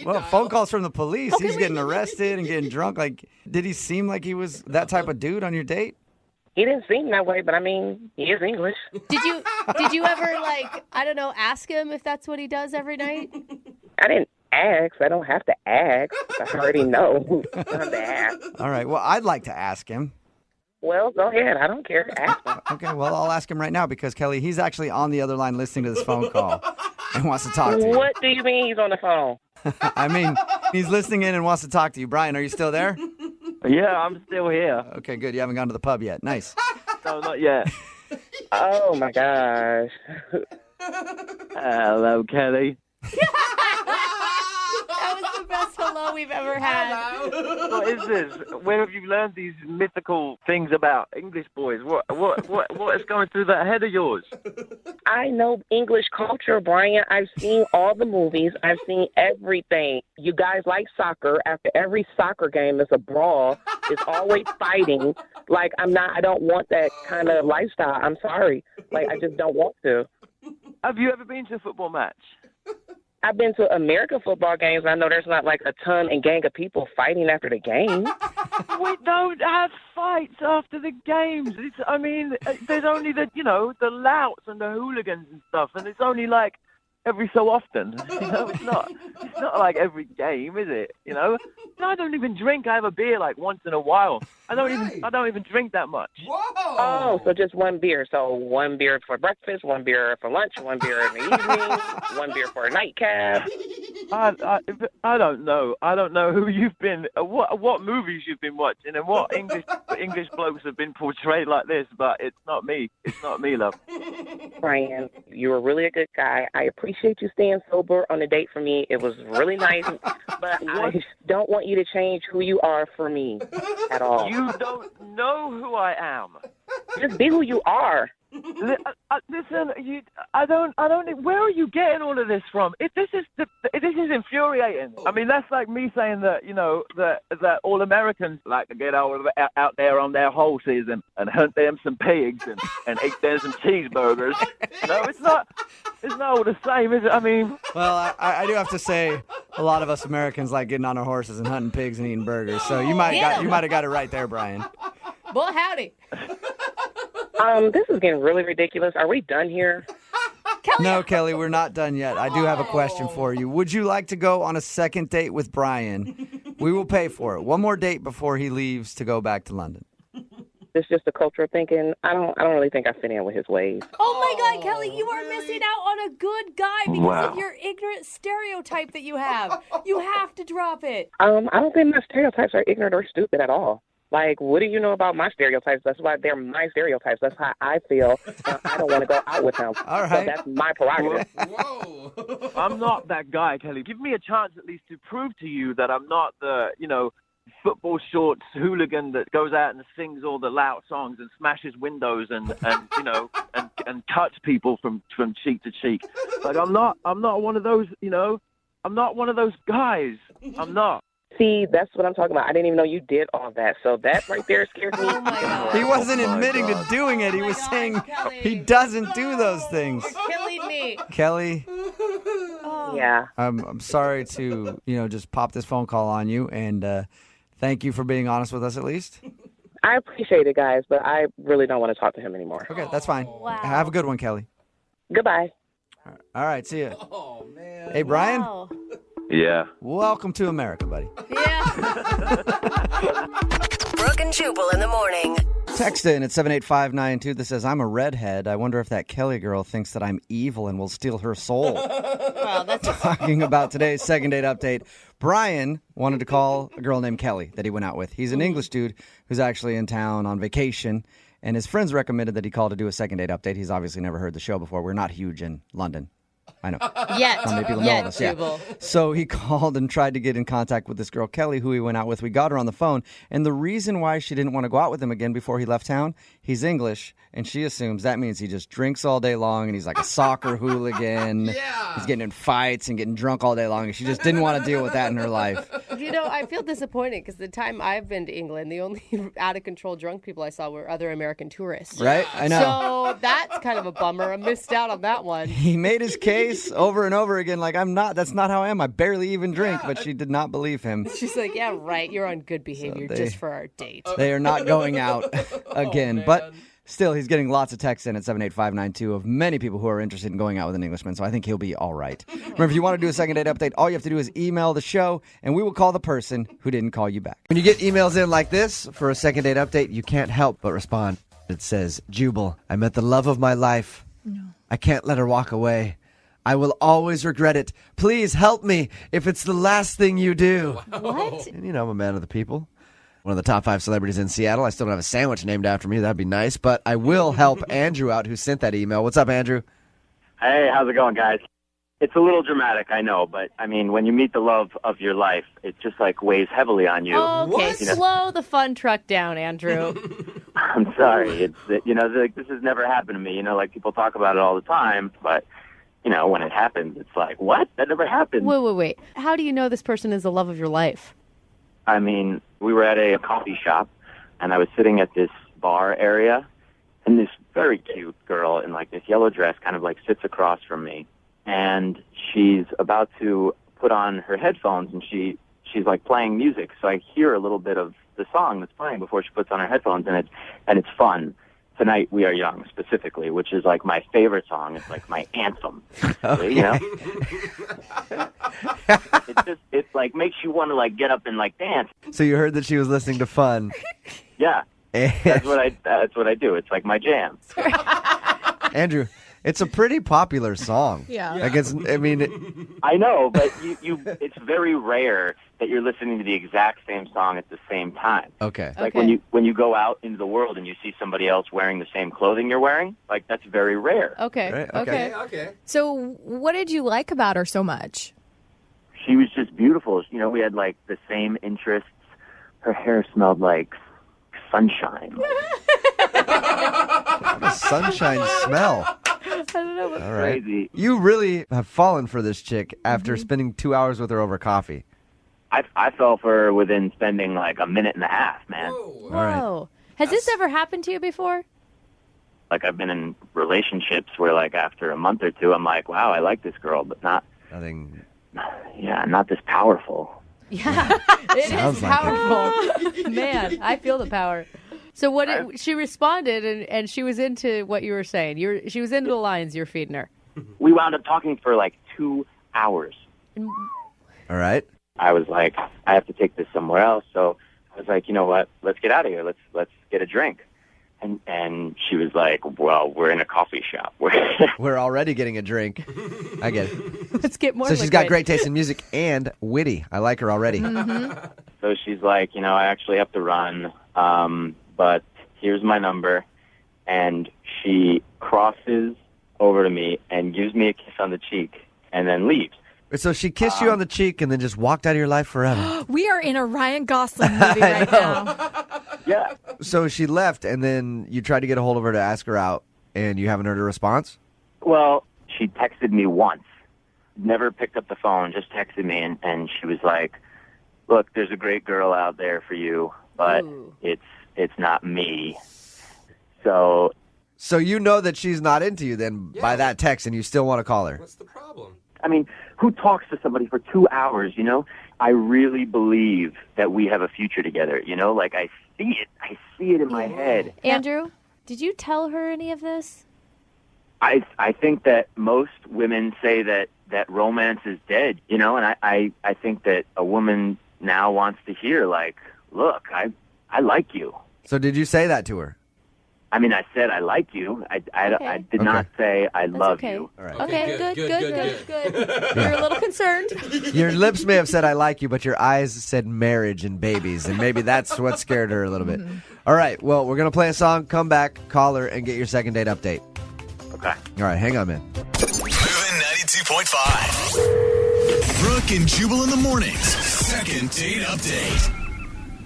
Well, phone calls from the police. He's getting arrested and getting drunk. Like, did he seem like he was that type of dude on your date? He didn't seem that way, but I mean, he is English. Did you ever, like, I don't know, ask him if that's what he does every night? I didn't ask. I don't have to ask. I already know. I don't have to ask. All right. Well, I'd like to ask him. Well, go ahead. I don't care. Ask him. Okay. Well, I'll ask him right now because, Kelly, he's actually on the other line listening to this phone call and wants to talk to you. What do you mean he's on the phone? I mean, he's listening in and wants to talk to you. Brian, are you still there? Yeah, I'm still here. Okay, good. You haven't gone to the pub yet. Nice. No, not yet. Oh, my gosh. Hello, Kelly. That was the best hello we've ever had. What is this? Where have you learned these mythical things about English boys? What is going through that head of yours? I know English culture, Brian. I've seen all the movies. I've seen everything. You guys like soccer. After every soccer game, it's a brawl. It's always fighting. Like, I don't want that kind of lifestyle. I'm sorry. Like, I just don't want to. Have you ever been to a football match? I've been to American football games. I know there's not like a ton and gang of people fighting after the game. We don't have fights after the games. There's only the louts and the hooligans and stuff, and it's only like every so often. It's not like every game, is it? I don't even drink. I have a beer like once in a while. I don't even drink that much. Whoa! Oh, so just one beer. So one beer for breakfast, one beer for lunch, one beer in the evening, one beer for a nightcap. I don't know. I don't know who you've been, what movies you've been watching, and what English blokes have been portrayed like this. But it's not me. It's not me, love. Brian, you were really a good guy. I appreciate you staying sober on the date for me. It was really nice, but I don't want you to change who you are for me at all. You don't know who I am. Just be who you are. Listen, I don't. Where are you getting all of this from? This is infuriating. I mean, that's like me saying that that all Americans like to get out there on their horses and hunt them some pigs and eat them some cheeseburgers. No, it's not. It's not all the same, is it? I mean, well, I do have to say, a lot of us Americans like getting on our horses and hunting pigs and eating burgers. So you might have got it right there, Brian. Well, howdy. This is getting really ridiculous. Are we done here? No, Kelly, we're not done yet. I do have a question for you. Would you like to go on a second date with Brian? We will pay for it. One more date before he leaves to go back to London. It's just a culture of thinking. I don't really think I fit in with his ways. Oh my God, Kelly, you are missing out on a good guy because of your ignorant stereotype that you have. You have to drop it. I don't think my stereotypes are ignorant or stupid at all. Like, what do you know about my stereotypes? That's why they're my stereotypes. That's how I feel. I don't want to go out with him. All right. So that's my prerogative. Whoa. I'm not that guy, Kelly. Give me a chance at least to prove to you that I'm not the, football shorts hooligan that goes out and sings all the loud songs and smashes windows and cuts people from cheek to cheek. Like, I'm not one of those, I'm not one of those guys. I'm not. See, that's what I'm talking about. I didn't even know you did all that. So that right there scares me. Oh my God. He wasn't admitting to doing it. He was saying Kelly. he doesn't do those things. You're killing me. Kelly, Yeah. I'm sorry to, just pop this phone call on you, and thank you for being honest with us at least. I appreciate it, guys, but I really don't want to talk to him anymore. Okay, that's fine. Wow. Have a good one, Kelly. Goodbye. All right, see you. Oh, man. Hey, Brian. Wow. Yeah. Welcome to America, buddy. Yeah. Brooke and Jubal in the morning. Text in at 78592 that says, I'm a redhead. I wonder if that Kelly girl thinks that I'm evil and will steal her soul. Wow, that's Talking about today's second date update, Brian wanted to call a girl named Kelly that he went out with. He's an English dude who's actually in town on vacation, and his friends recommended that he call to do a second date update. He's obviously never heard the show before. We're not huge in London. I know. Yet. Not many people know this. Yeah. So he called and tried to get in contact with this girl, Kelly, who he went out with. We got her on the phone. And the reason why she didn't want to go out with him again before he left town, he's English, and she assumes that means he just drinks all day long and he's like a soccer hooligan. He's getting in fights and getting drunk all day long, and she just didn't want to deal with that in her life. You know, I feel disappointed because the time I've been to England, the only out-of-control drunk people I saw were other American tourists. Right? I know. So that's kind of a bummer. I missed out on that one. He made his case over and over again, like, that's not how I am. I barely even drink, but she did not believe him. She's like, yeah, right. You're on good behavior just for our date. They are not going out again. But still, he's getting lots of texts in at 78592 of many people who are interested in going out with an Englishman, so I think he'll be all right. Remember, if you want to do a second date update, all you have to do is email the show, and we will call the person who didn't call you back. When you get emails in like this for a second date update, you can't help but respond. It says, Jubal, I met the love of my life. No. I can't let her walk away. I will always regret it. Please help me if it's the last thing you do. What? And, you know, I'm a man of the people. One of the top 5 celebrities in Seattle. I still don't have a sandwich named after me. That'd be nice. But I will help Andrew out, who sent that email. What's up, Andrew? Hey, how's it going, guys? It's a little dramatic, I know, but, I mean, when you meet the love of your life, it just, like, weighs heavily on you. Okay, slow the fun truck down, Andrew. I'm sorry. This has never happened to me. You know, like, people talk about it all the time, but, you know, when it happens, it's like, what? That never happened. Wait. How do you know this person is the love of your life? I mean, we were at a coffee shop, and I was sitting at this bar area, and this very cute girl in, like, this yellow dress kind of, like, sits across from me. And she's about to put on her headphones, and she's like playing music. So I hear a little bit of the song that's playing before she puts on her headphones, and it's fun. Tonight We Are Young, specifically, which is like my favorite song. It's like my anthem. Okay. You know, it like makes you want to like get up and like dance. So you heard that she was listening to Fun. Yeah, that's what I do. It's like my jam. Andrew, it's a pretty popular song. Yeah. I know, but it's very rare that you're listening to the exact same song at the same time. Okay. Like when you go out into the world and you see somebody else wearing the same clothing you're wearing, like that's very rare. Okay. Right? Okay. So what did you like about her so much? She was just beautiful. You know, we had like the same interests. Her hair smelled like sunshine. What a sunshine smell. I don't know. All right. Crazy. You really have fallen for this chick after spending 2 hours with her over coffee. I fell for her within spending like a minute and a half, man. Whoa. Right. Has this ever happened to you before? Like I've been in relationships where like after a month or two, I'm like, wow, I like this girl, but not this powerful. Yeah, it is powerful. Man, I feel the power. So she responded, and she was into what you were saying. She was into the lines you're feeding her. We wound up talking for like 2 hours. All right. I was like, I have to take this somewhere else. So I was like, you know what? Let's get out of here. Let's get a drink. And she was like, well, we're in a coffee shop. We're already getting a drink. I get it. Let's get more. So she's got great taste in music and witty. I like her already. Mm-hmm. So she's like, you know, I actually have to run, but here's my number. And she crosses over to me and gives me a kiss on the cheek and then leaves. So she kissed you on the cheek and then just walked out of your life forever. We are in a Ryan Gosling movie right now. Yeah. So she left, and then you tried to get a hold of her to ask her out, and you haven't heard a response? Well, she texted me once. Never picked up the phone, just texted me, and she was like, look, there's a great girl out there for you, but it's not me. So you know that she's not into you then by that text, and you still want to call her? What's the problem? I mean, who talks to somebody for 2 hours, you know? I really believe that we have a future together, you know? Like, I see it in my head. Andrew, did you tell her any of this? I think that most women say that romance is dead, you know? And I think that a woman now wants to hear, like, look, I like you. So did you say that to her? I mean, I said I like you. I did not say I love you. All right. Okay, good. You're a little concerned. Your lips may have said I like you, but your eyes said marriage and babies, and maybe that's what scared her a little bit. All right, well, we're going to play a song, come back, call her, and get your second date update. Okay. All right, hang on, man. Moving 92.5. 92.5. Brooke and Jubal in the mornings. Second date update.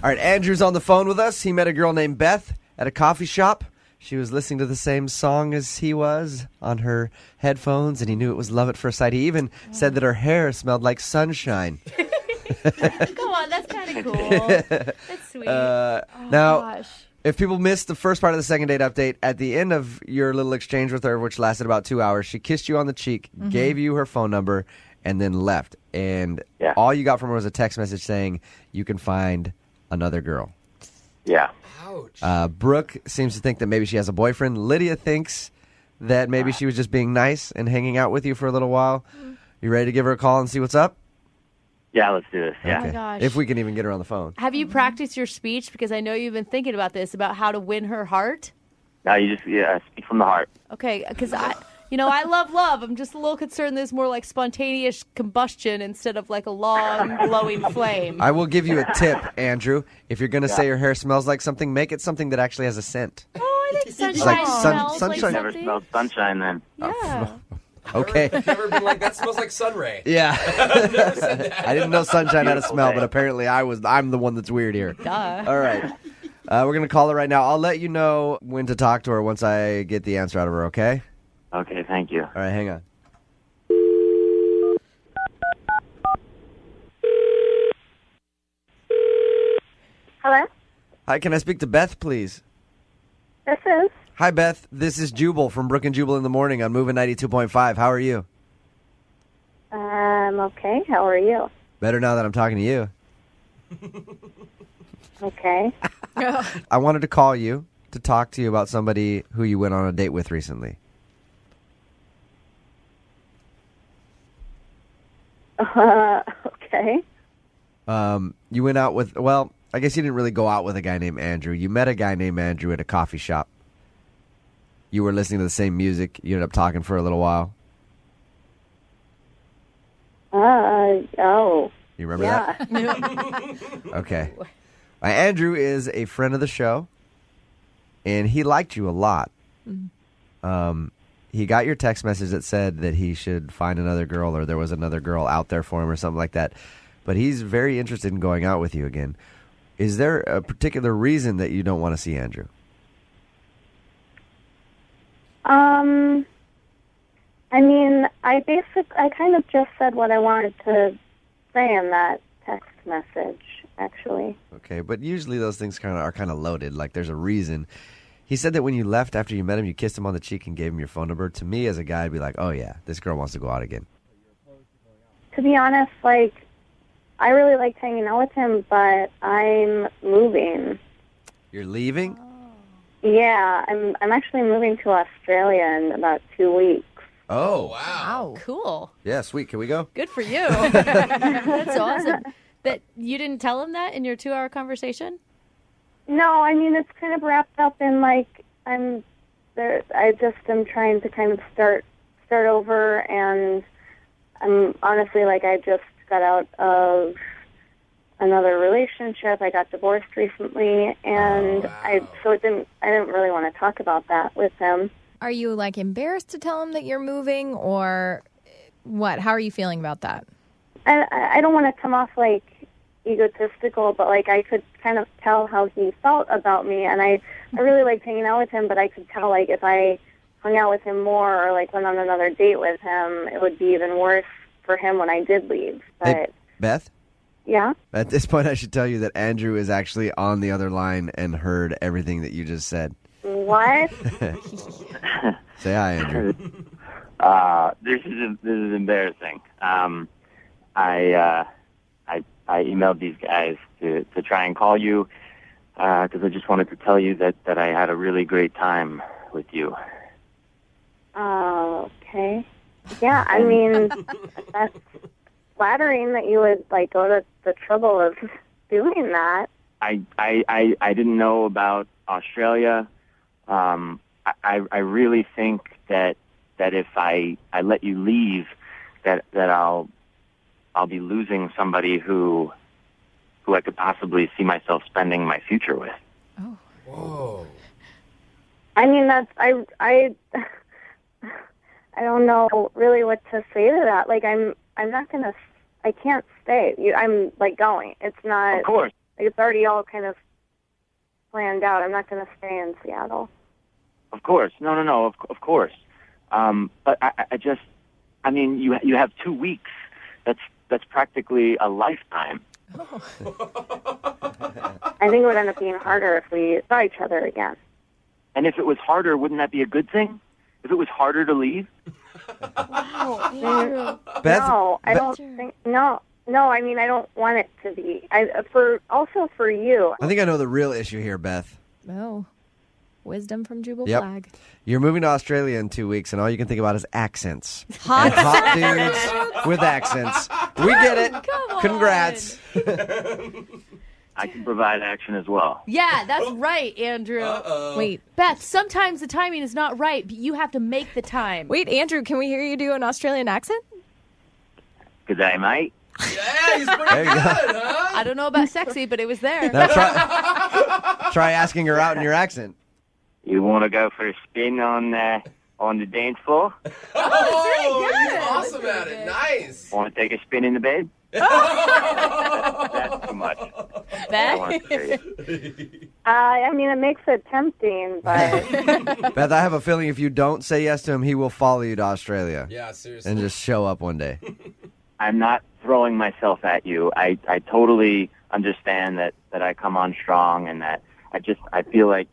All right, Andrew's on the phone with us. He met a girl named Beth at a coffee shop. She was listening to the same song as he was on her headphones, and he knew it was love at first sight. He even said that her hair smelled like sunshine. Come on, that's kind of cool. That's sweet. Now, gosh. if people missed the first part of the second date update, at the end of your little exchange with her, which lasted about 2 hours, she kissed you on the cheek, gave you her phone number, and then left. And all you got from her was a text message saying you can find another girl. Yeah. Brooke seems to think that maybe she has a boyfriend. Lydia thinks that maybe she was just being nice and hanging out with you for a little while. You ready to give her a call and see what's up? Yeah, let's do this. Yeah. Oh my gosh. If we can even get her on the phone. Have you practiced your speech? Because I know you've been thinking about this, about how to win her heart. No, you just speak from the heart. Okay, because I love love. I'm just a little concerned there's more like spontaneous combustion instead of like a long glowing flame. I will give you a tip, Andrew. If you're going to say your hair smells like something, make it something that actually has a scent. Oh, I think sunshine Like smells sunshine. like Never something. smelled sunshine then. Yeah. Okay. Never been like, that smells like Sunray. Yeah. Never said that. I didn't know sunshine had a Beautiful smell, day. but apparently I'm the one that's weird here. Duh. All right. We're going to call her right now. I'll let you know when to talk to her once I get the answer out of her, okay? Okay, thank you. All right, hang on. Hello? Hi, can I speak to Beth, please? This is. Hi, Beth. This is Jubal from Brooke and Jubal in the morning on Moving 92.5. How are you? Okay. How are you? Better now that I'm talking to you. Okay. I wanted to call you to talk to you about somebody who you went on a date with recently. Okay. You went out with, well, I guess you didn't really go out with a guy named Andrew. You met a guy named Andrew at a coffee shop. You were listening to the same music. You ended up talking for a little while. Oh. You remember that? Okay. Andrew is a friend of the show, and he liked you a lot. He got your text message that said that he should find another girl, or there was another girl out there for him or something like that. But he's very interested in going out with you again. Is there a particular reason that you don't want to see Andrew? I mean, I kind of just said what I wanted to say in that text message, actually. Okay, but usually those things are kind of loaded. Like there's a reason. He said that when you left after you met him, you kissed him on the cheek and gave him your phone number. To me, as a guy, I'd be like, oh yeah, this girl wants to go out again. To be honest, like, I really liked hanging out with him, but I'm moving. You're leaving? Yeah, I'm actually moving to Australia in about 2 weeks. Oh, Wow. Cool. yeah, sweet. Can we go? Good for you. That's awesome. That you didn't tell him that in your 2-hour conversation? No, I mean, it's kind of wrapped up in, like, I just am trying to kind of start over, and I'm honestly, like, I just got out of another relationship. I got divorced recently, and I didn't really want to talk about that with him. Are you like embarrassed to tell him that you're moving, or what? How are you feeling about that? I don't want to come off like egotistical, but like I could kind of tell how he felt about me, and I really liked hanging out with him, but I could tell like if I hung out with him more or like went on another date with him, it would be even worse for him when I did leave. But Hey, Beth? yeah. At this point, I should tell you that Andrew is actually on the other line and heard everything that you just said. What? Say hi, Andrew. This is embarrassing. I emailed these guys to try and call you because I just wanted to tell you that I had a really great time with you. Okay. Yeah, I mean, that's flattering that you would like go to the trouble of doing that. I didn't know about Australia. I really think that if I let you leave, that I'll be losing somebody who I could possibly see myself spending my future with. Oh. Whoa. I mean, that's I don't know really what to say to that. Like, I'm not gonna. I can't stay. I'm like going. It's not. Of course. Like, it's already all kind of planned out. I'm not gonna stay in Seattle. Of course. No. Of course. But I mean, you have 2 weeks. That's practically a lifetime. I think it would end up being harder if we saw each other again. And if it was harder, wouldn't that be a good thing? If it was harder to leave? Wow, Beth, no, I don't think. No. I mean, I don't want it to be. Also for you. I think I know the real issue here, Beth. Oh, wisdom from Jubal Yep. Flag. You're moving to Australia in 2 weeks, and all you can think about is accents. Hot, Hot dudes with accents. We get it. Congrats. I can provide action as well. Yeah, that's right, Andrew. Wait, Beth, sometimes the timing is not right, but you have to make the time. wait, Andrew, can we hear you do an Australian accent? Good day, mate. Yeah, he's pretty There you good, go. huh? I don't know about sexy, but it was there. Now try asking her out in your accent. You want to go for a spin on the dance floor? Oh, you're awesome at it. Nice. Want to take a spin in the bed? That's too much. I want to hear you. I mean, it makes it tempting, but Beth, I have a feeling if you don't say yes to him, he will follow you to Australia. Yeah, seriously. And just show up one day. I'm not throwing myself at you. I totally understand that I come on strong, and that I feel like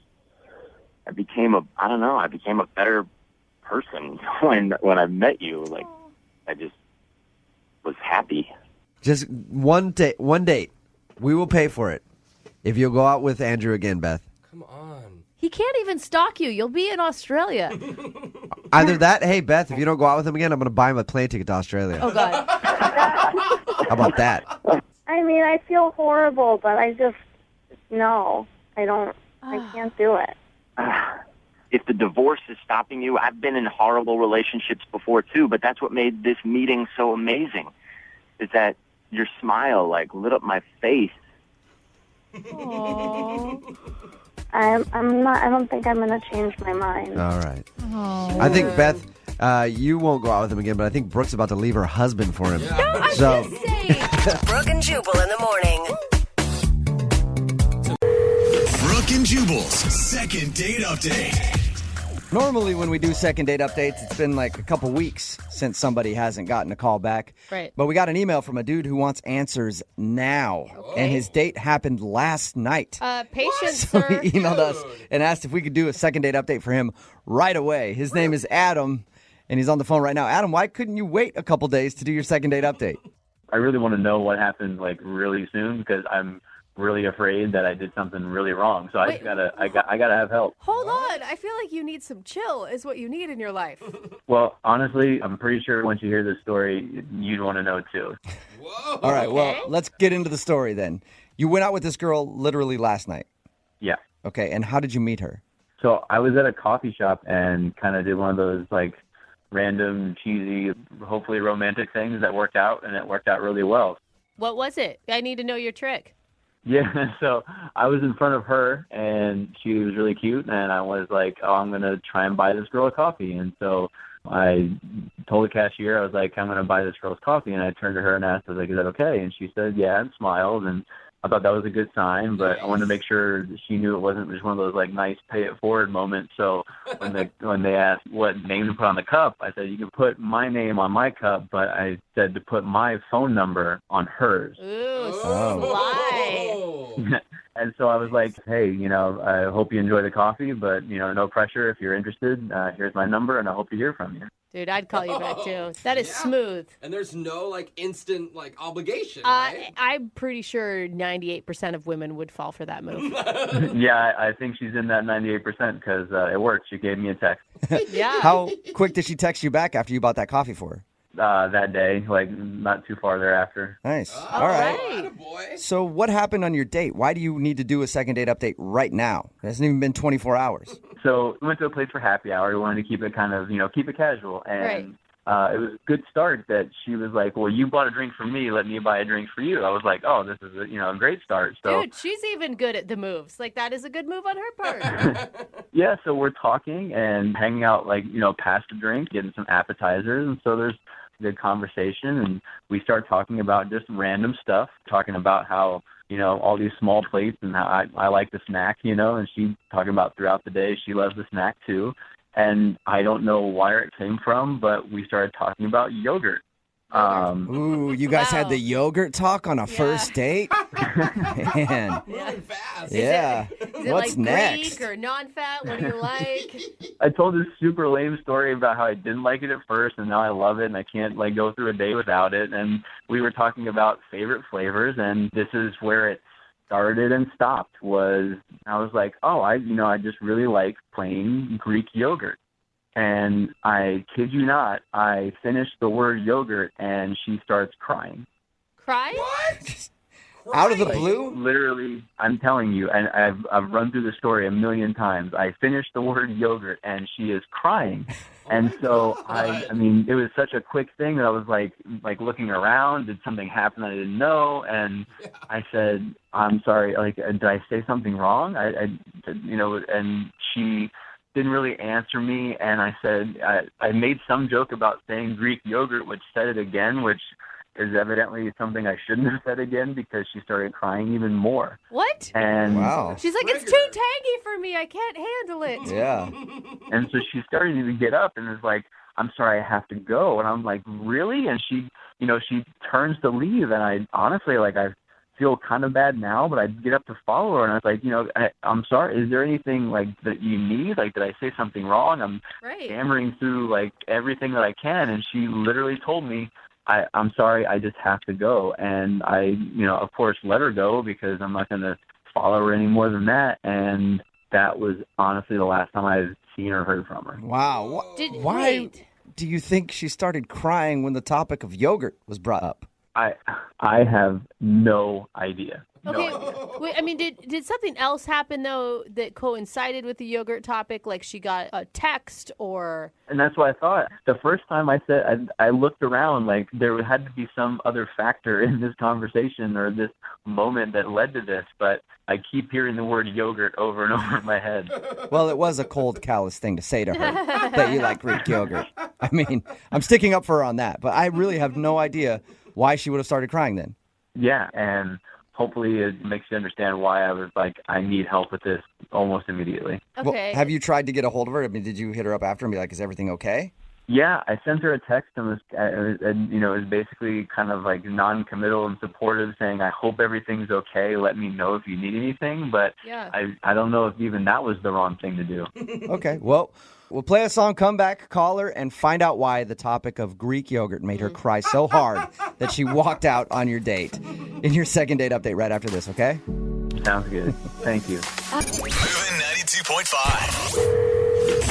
I became a better person when I met you. Like, I just was happy. Just one date. We will pay for it if you'll go out with Andrew again, Beth. Come on. He can't even stalk you. You'll be in Australia. Either that, hey, Beth, if you don't go out with him again, I'm going to buy him a plane ticket to Australia. Oh, God. How about that? I mean, I feel horrible, but I just no, I don't. I can't do it. If the divorce is stopping you, I've been in horrible relationships before too, but that's what made this meeting so amazing, is that your smile like lit up my face. Aww. I'm not. I don't think I'm going to change my mind. All right. Oh. I think, Beth, you won't go out with him again, but I think Brooke's about to leave her husband for him. No, I'm just saying. Brooke and Jubal in the morning. Brooke and Jubal's second date update. Normally, when we do second date updates, it's been like a couple weeks since somebody hasn't gotten a call back. Right. But we got an email from a dude who wants answers now. And his date happened last night. Patience, So sir. he emailed us and asked if we could do a second date update for him right away. His name is Adam, and he's on the phone right now. Adam, why couldn't you wait a couple days to do your second date update? I really want to know what happened like really soon, because I'm really afraid that I did something really wrong. So I just gotta have help. Hold on. I feel like you need some chill is what you need in your life. Well, honestly, I'm pretty sure once you hear this story, you'd want to know too. All right, well, let's get into the story then. You went out with this girl literally last night. Yeah. Okay, and how did you meet her? So I was at a coffee shop and kind of did one of those like random, cheesy, hopefully romantic things that worked out, and it worked out really well. What was it? I need to know your trick. Yeah, so I was in front of her, and she was really cute, and I was like, oh, I'm going to try and buy this girl a coffee. And so I told the cashier, I was like, I'm going to buy this girl's coffee. And I turned to her and asked, I was like, is that okay? And she said, yeah, and smiled. And I thought that was a good sign, but I wanted to make sure that she knew it wasn't just one of those like nice pay it forward moments. So when they asked what name to put on the cup, I said, you can put my name on my cup, but I said to put my phone number on hers. Ooh, sly. And so I was like, hey, I hope you enjoy the coffee, but, no pressure. If you're interested, here's my number, and I hope to hear from you. Dude, I'd call you back too. That is smooth. And there's no like instant like obligation, right? I'm pretty sure 98% of women would fall for that move. Yeah, I think she's in that 98% because it worked. She gave me a text. Yeah. How quick did she text you back after you bought that coffee for her? That day, like not too far thereafter. Nice. All right. So what happened on your date? Why do you need to do a second date update right now? It hasn't even been 24 hours. So we went to a place for happy hour. We wanted to keep it kind of, keep it casual. And it was a good start that she was like, well, you bought a drink for me, let me buy a drink for you. I was like, oh, this is a great start. So Dude, she's even good at the moves. Like, that is a good move on her part. yeah, so we're talking and hanging out, like, past a drink, getting some appetizers. And so there's good conversation. And we start talking about just random stuff, talking about how, all these small plates and how I like the snack, and she's talking about throughout the day she loves the snack too. And I don't know where it came from, but we started talking about yogurt. Ooh, you guys had the yogurt talk on a first date? Man. Moving fast. Yeah. Is it What's like next? Greek or non-fat? What do you like? I told this super lame story about how I didn't like it at first, and now I love it, and I can't go through a day without it. And we were talking about favorite flavors, and this is where it started and stopped. I was like, oh, I just really like plain Greek yogurt. And I kid you not, I finished the word yogurt, and she starts crying. Crying? What? Out of the blue? Literally, I'm telling you, and I've run through the story a million times. I finished the word yogurt, and she is crying. And so I mean, it was such a quick thing that I was like looking around. Did something happen I didn't know? And I said, I'm sorry. Did I say something wrong? And she didn't really answer me. And I said, I made some joke about saying Greek yogurt, which said it again, which is evidently something I shouldn't have said again because she started crying even more. What? And wow. She's like, it's too tangy for me. I can't handle it. Yeah. And so she started to get up and was like, I'm sorry, I have to go. And I'm like, really? And she turns to leave. And I honestly, I feel kind of bad now, but I get up to follow her. And I was like, I'm sorry. Is there anything that you need? Did I say something wrong? I'm hammering through everything that I can. And she literally told me, I'm sorry, I just have to go. And I, of course, let her go because I'm not going to follow her any more than that. And that was honestly the last time I've seen or heard from her. Wow. Why do you think she started crying when the topic of yogurt was brought up? I have no idea. Okay, wait, I mean, did something else happen, though, that coincided with the yogurt topic? Like she got a text or... And that's what I thought. The first time I said, I looked around, there had to be some other factor in this conversation or this moment that led to this, but I keep hearing the word yogurt over and over in my head. Well, it was a cold, callous thing to say to her, that you like Greek yogurt. I mean, I'm sticking up for her on that, but I really have no idea why she would have started crying then. Yeah, and hopefully it makes you understand why I was like, I need help with this almost immediately. Okay. Well, have you tried to get a hold of her? I mean, did you hit her up after and be like, is everything okay? Yeah, I sent her a text and it was basically kind of non-committal and supportive, saying, I hope everything's okay. Let me know if you need anything. But yeah. I don't know if even that was the wrong thing to do. Okay, well, we'll play a song, come back, call her, and find out why the topic of Greek yogurt made her cry so hard that she walked out on your date. In your second date update right after this, okay? Sounds good. Thank you. Moving 92.5.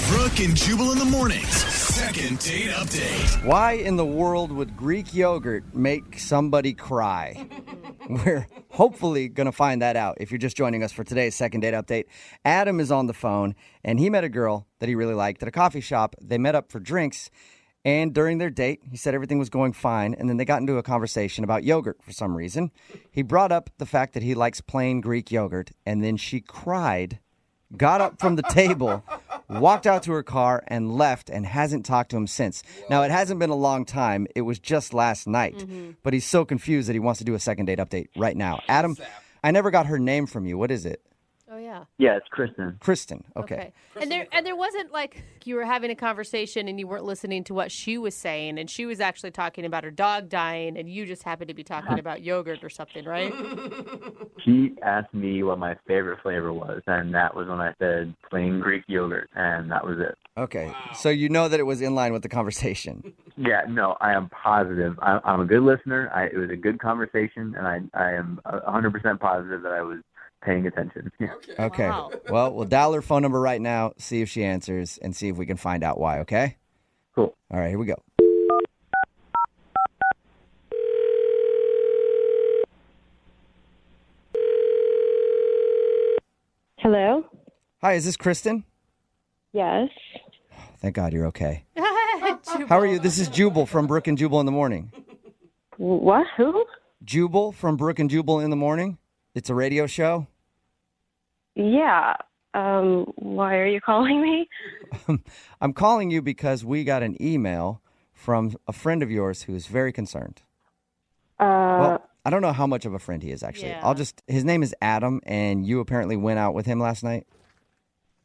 Brooke and Jubal in the mornings. Second date update. Why in the world would Greek yogurt make somebody cry? We're hopefully going to find that out if you're just joining us for today's second date update. Adam is on the phone, and he met a girl that he really liked at a coffee shop. They met up for drinks, and during their date, he said everything was going fine, and then they got into a conversation about yogurt for some reason. He brought up the fact that he likes plain Greek yogurt, and then she cried, got up from the table, walked out to her car, and left, and hasn't talked to him since. Now, it hasn't been a long time. It was just last night. But he's so confused that he wants to do a second date update right now. Adam, I never got her name from you. What is it? Oh, yeah. Yeah, it's Kristen. Kristen, okay. And there wasn't you were having a conversation and you weren't listening to what she was saying, and she was actually talking about her dog dying, and you just happened to be talking about yogurt or something, right? She asked me what my favorite flavor was, and that was when I said plain Greek yogurt, and that was it. Okay, so you know that it was in line with the conversation. Yeah, no, I am positive. I'm a good listener. It was a good conversation, and I am 100% positive that I was paying attention. Yeah. Okay. Wow. Well, we'll dial her phone number right now, see if she answers, and see if we can find out why, okay? Cool. All right, here we go. Hello? Hi, is this Kristen? Yes. Thank God you're okay. Jubal. How are you? This is Jubal from Brooke and Jubal in the morning. What? Who? Jubal from Brooke and Jubal in the morning. It's a radio show. Yeah. Why are you calling me? I'm calling you because we got an email from a friend of yours who is very concerned. Well, I don't know how much of a friend he is, actually. Yeah. His name is Adam, and you apparently went out with him last night.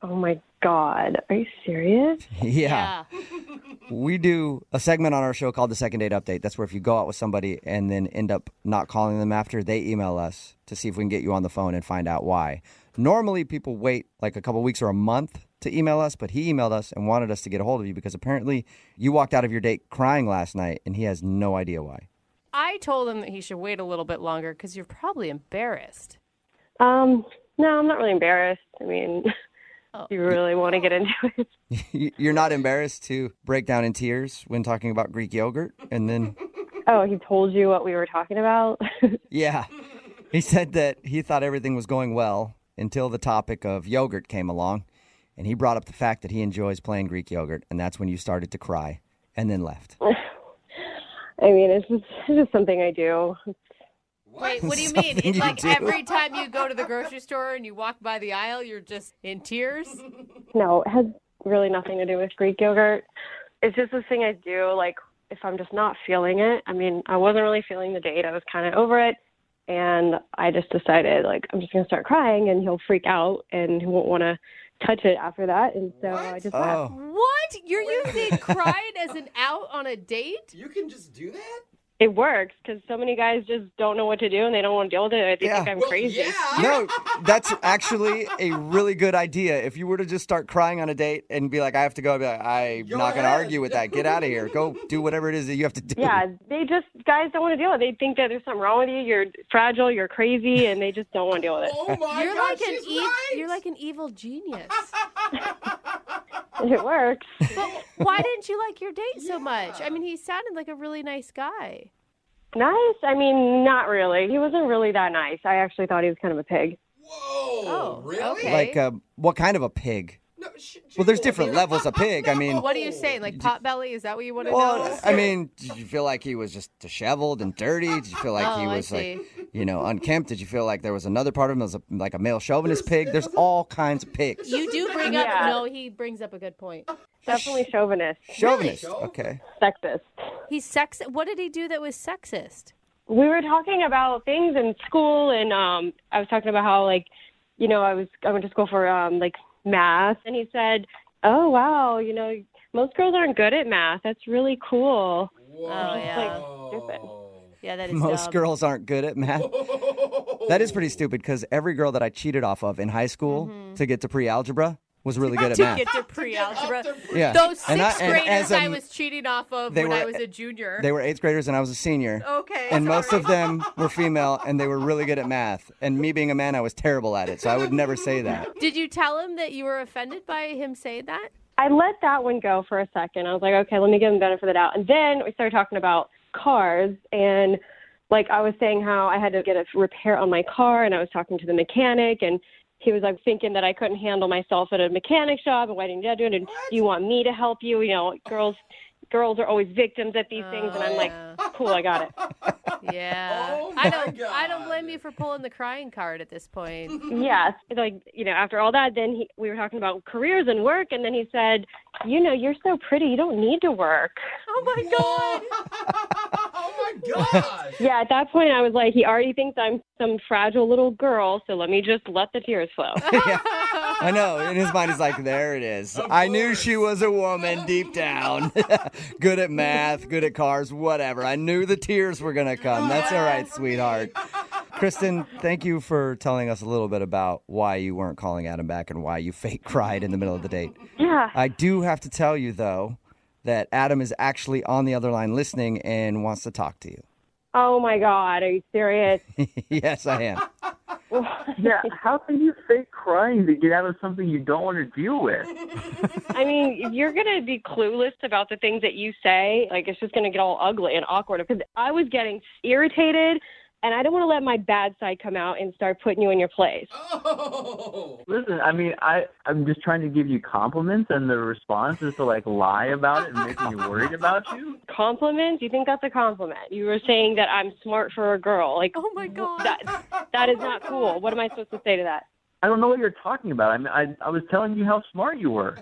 Oh my God. Are you serious? Yeah. We do a segment on our show called the Second Date Update. That's where if you go out with somebody and then end up not calling them after, they email us to see if we can get you on the phone and find out why. Normally, people wait like a couple weeks or a month to email us, but he emailed us and wanted us to get a hold of you because apparently you walked out of your date crying last night, and he has no idea why. I told him that he should wait a little bit longer because you're probably embarrassed. No, I'm not really embarrassed. I mean, you really want to get into it. You're not embarrassed to break down in tears when talking about Greek yogurt? And then... Oh, he told you what we were talking about? Yeah. He said that he thought everything was going well until the topic of yogurt came along. And he brought up the fact that he enjoys playing Greek yogurt. And that's when you started to cry and then left. I mean, it's just something I do. Wait, what do you mean? It's like every time you go to the grocery store and you walk by the aisle, you're just in tears? No, it has really nothing to do with Greek yogurt. It's just this thing I do, like, if I'm just not feeling it. I mean, I wasn't really feeling the date. I was kind of over it. And I just decided, like, I'm just going to start crying, and he'll freak out, and he won't want to touch it after that. And so I just left. What? You're using crying as an out on a date? You can just do that? It works because so many guys just don't know what to do and they don't want to deal with it. They think I'm crazy. No, that's actually a really good idea. If you were to just start crying on a date and be like, I have to go, I'd be like, I'm not going to argue with that. Get out of here. Go do whatever it is that you have to do. Yeah, guys don't want to deal with it. They think that there's something wrong with you. You're fragile, you're crazy, and they just don't want to deal with it. Oh my You're God, like she's you're like an evil genius. It works. But why didn't you like your date so much? I mean, he sounded like a really nice guy. Nice? I mean, not really. He wasn't really that nice. I actually thought he was kind of a pig. Whoa, really? Okay. Like, what kind of a pig? Well, there's different levels of pig. I mean, What are you saying? Like pot belly? Is that what you want to know? well, I mean, did you feel like he was just disheveled and dirty? Did you feel like he was like, unkempt? Did you feel like there was another part of him that was like a male chauvinist pig? There's all kinds of pigs. You do bring up. No, he brings up a good point. Definitely chauvinist. Chauvinist. Okay. Sexist. He's sexist. What did he do that was sexist? We were talking about things in school, and I was talking about how, like, I went to school for like math, and he said, "Oh wow, most girls aren't good at math. That's really cool." Whoa. Oh yeah. Like, stupid. Yeah, that is Most dumb. girls aren't good at math. That is pretty stupid because every girl that I cheated off of in high school to get to pre-algebra was really good at math. To get to pre-algebra. Yeah. Those And sixth I- and graders as a- I was cheating off of they when I were- was a junior. They were 8th graders and I was a senior. Okay. And most of them were female and they were really good at math. And me being a man, I was terrible at it. So I would never say that. Did you tell him that you were offended by him saying that? I let that one go for a second. I was like, okay, let me give him the benefit of the doubt. And then we started talking about cars, and like I was saying how I had to get a repair on my car, and I was talking to the mechanic, and he was like thinking that I couldn't handle myself at a mechanic shop, and why didn't you do it? And do you want me to help you? Girls are always victims at these things, and I'm like, cool, I got it. Yeah. Oh I my don't blame you for pulling the crying card at this point. Yes, like after all that, then we were talking about careers and work, and then he said, you're so pretty, you don't need to work. Oh my God. Oh my gosh. Yeah, at that point I was like, he already thinks I'm some fragile little girl, so let me just let the tears flow. Yeah. I know. In his mind, he's like, there it is. I knew she was a woman deep down. Good at math, good at cars, whatever. I knew the tears were going to come. That's all right, sweetheart. Kristen, thank you for telling us a little bit about why you weren't calling Adam back and why you fake cried in the middle of the date. Yeah. I do have to tell you, though, that Adam is actually on the other line listening and wants to talk to you. Oh my God, are you serious? Yes, I am. Yeah, how can you fake crying to get out of something you don't want to deal with? I mean, if you're going to be clueless about the things that you say, like, it's just going to get all ugly and awkward. Because I was getting irritated, And I don't want to let my bad side come out and start putting you in your place. Listen, I mean, I'm just trying to give you compliments, and the response is to like lie about it and make me worried about you. Compliments? You think that's a compliment? You were saying that I'm smart for a girl. Like, oh my God, that is not cool. What am I supposed to say to that? I don't know what you're talking about. I mean, I was telling you how smart you were.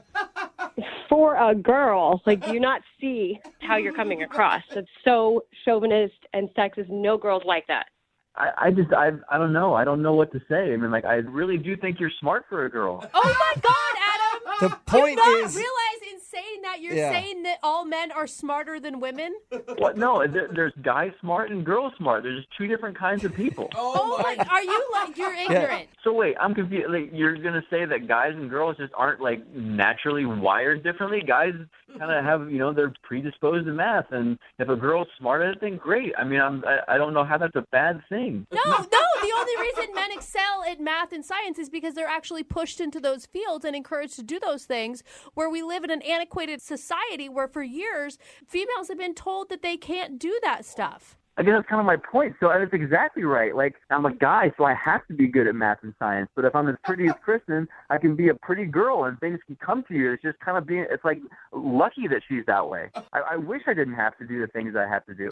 For a girl, like, do you not see how you're coming across? That's so chauvinist and sexist. No girls like that. I don't know. I don't know what to say. I mean, like, I really do think you're smart for a girl. Oh my God, Adam! The point do you not is, realize in saying that you're saying that all men are smarter than women? What? No, there's guys smart and girls smart. There's just two different kinds of people. Oh my! Are you like you're ignorant? So wait, I'm confused. Like, you're gonna say that guys and girls just aren't like naturally wired differently? Guys kind of have, they're predisposed to math, and if a girl's smart at it, then great. I mean, I don't know how that's a bad thing. No. The only reason men excel at math and science is because they're actually pushed into those fields and encouraged to do those things. Where we live in an antiquated society where for years females have been told that they can't do that stuff. I guess that's kind of my point. So that's exactly right. Like, I'm a guy, so I have to be good at math and science. But if I'm as pretty as Kristen, I can be a pretty girl, and things can come to you. It's just kind of it's like lucky that she's that way. I wish I didn't have to do the things I have to do.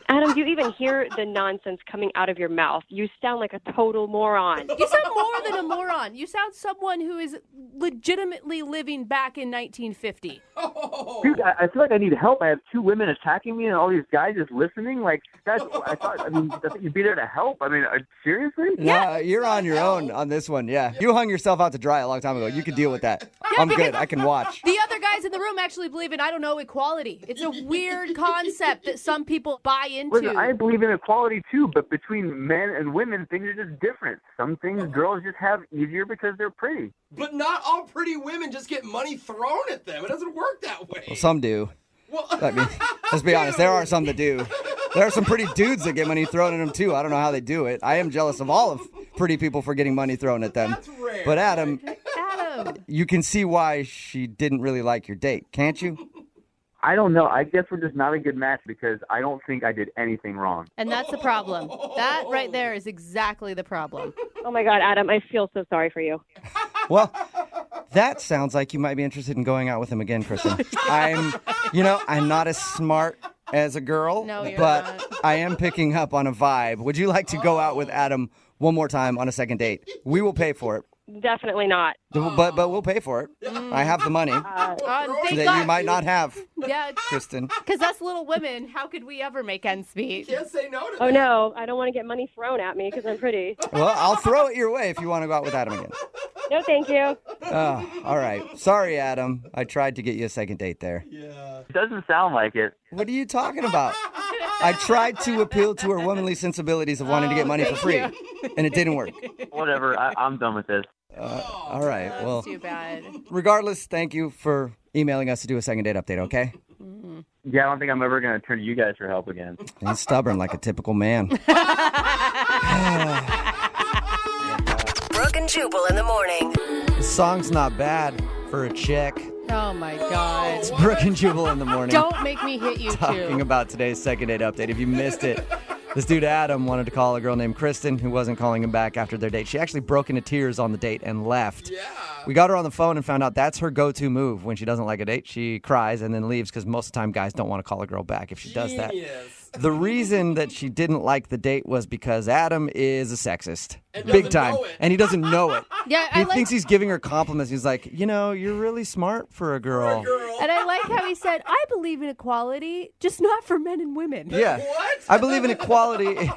Adam, do you even hear the nonsense coming out of your mouth? You sound like a total moron. You sound more than a moron. You sound someone who is legitimately living back in 1950. Dude, I feel like I need help. I have two women attacking me and all these guys just listening. Like, guys, I thought you'd be there to help. I mean, seriously? Yeah, you're on your own on this one. Yeah. You hung yourself out to dry a long time ago. You can deal with that. Yeah, I'm good. I can watch. The other guys in the room actually believe in, equality. It's a weird concept that some people buy into. Listen, I believe in equality too, but between men and women, things are just different. Some things girls just have easier because they're pretty. But not all pretty women just get money thrown at them. It doesn't work that way. Well, some do. I mean, let's be honest. There are some that do. There are some pretty dudes that get money thrown at them too. I don't know how they do it. I am jealous of all of pretty people for getting money thrown at them. That's rare. But Adam, you can see why she didn't really like your date, can't you? I don't know. I guess we're just not a good match because I don't think I did anything wrong. And that's the problem. That right there is exactly the problem. Oh my God, Adam, I feel so sorry for you. Well, that sounds like you might be interested in going out with him again, Kristen. I'm not as smart as a girl, but not. I am picking up on a vibe. Would you like to go out with Adam one more time on a second date? We will pay for it. Definitely not. But we'll pay for it. I have the money that you might not have. Yeah, Kristen. Because us little women, how could we ever make ends meet? Can't say no to that. Oh no, I don't want to get money thrown at me because I'm pretty. Well, I'll throw it your way if you want to go out with Adam again. No, thank you. Oh, all right. Sorry, Adam. I tried to get you a second date there. Yeah. It doesn't sound like it. What are you talking about? I tried to appeal to her womanly sensibilities of wanting to get money for free, and it didn't work. Whatever. I'm done with this. All right. Well, too bad. Regardless, thank you for emailing us to do a second date update, okay? Mm-hmm. Yeah, I don't think I'm ever going to turn to you guys for help again. He's stubborn like a typical man. Brooke and Jubal in the morning. This song's not bad for a chick. Oh, my God. It's Brooke and Jubal in the morning. Don't make me hit you, Talking about today's second date update. If you missed it, this dude Adam wanted to call a girl named Kristen who wasn't calling him back after their date. She actually broke into tears on the date and left. Yeah. We got her on the phone and found out that's her go-to move. When she doesn't like a date, she cries and then leaves because most of the time guys don't want to call a girl back if she does that. The reason that she didn't like the date was because Adam is a sexist. Big time. And he doesn't know it. Yeah, he thinks he's giving her compliments. He's like, you're really smart for a girl. And I like how he said, I believe in equality, just not for men and women. Yeah. What? I believe in equality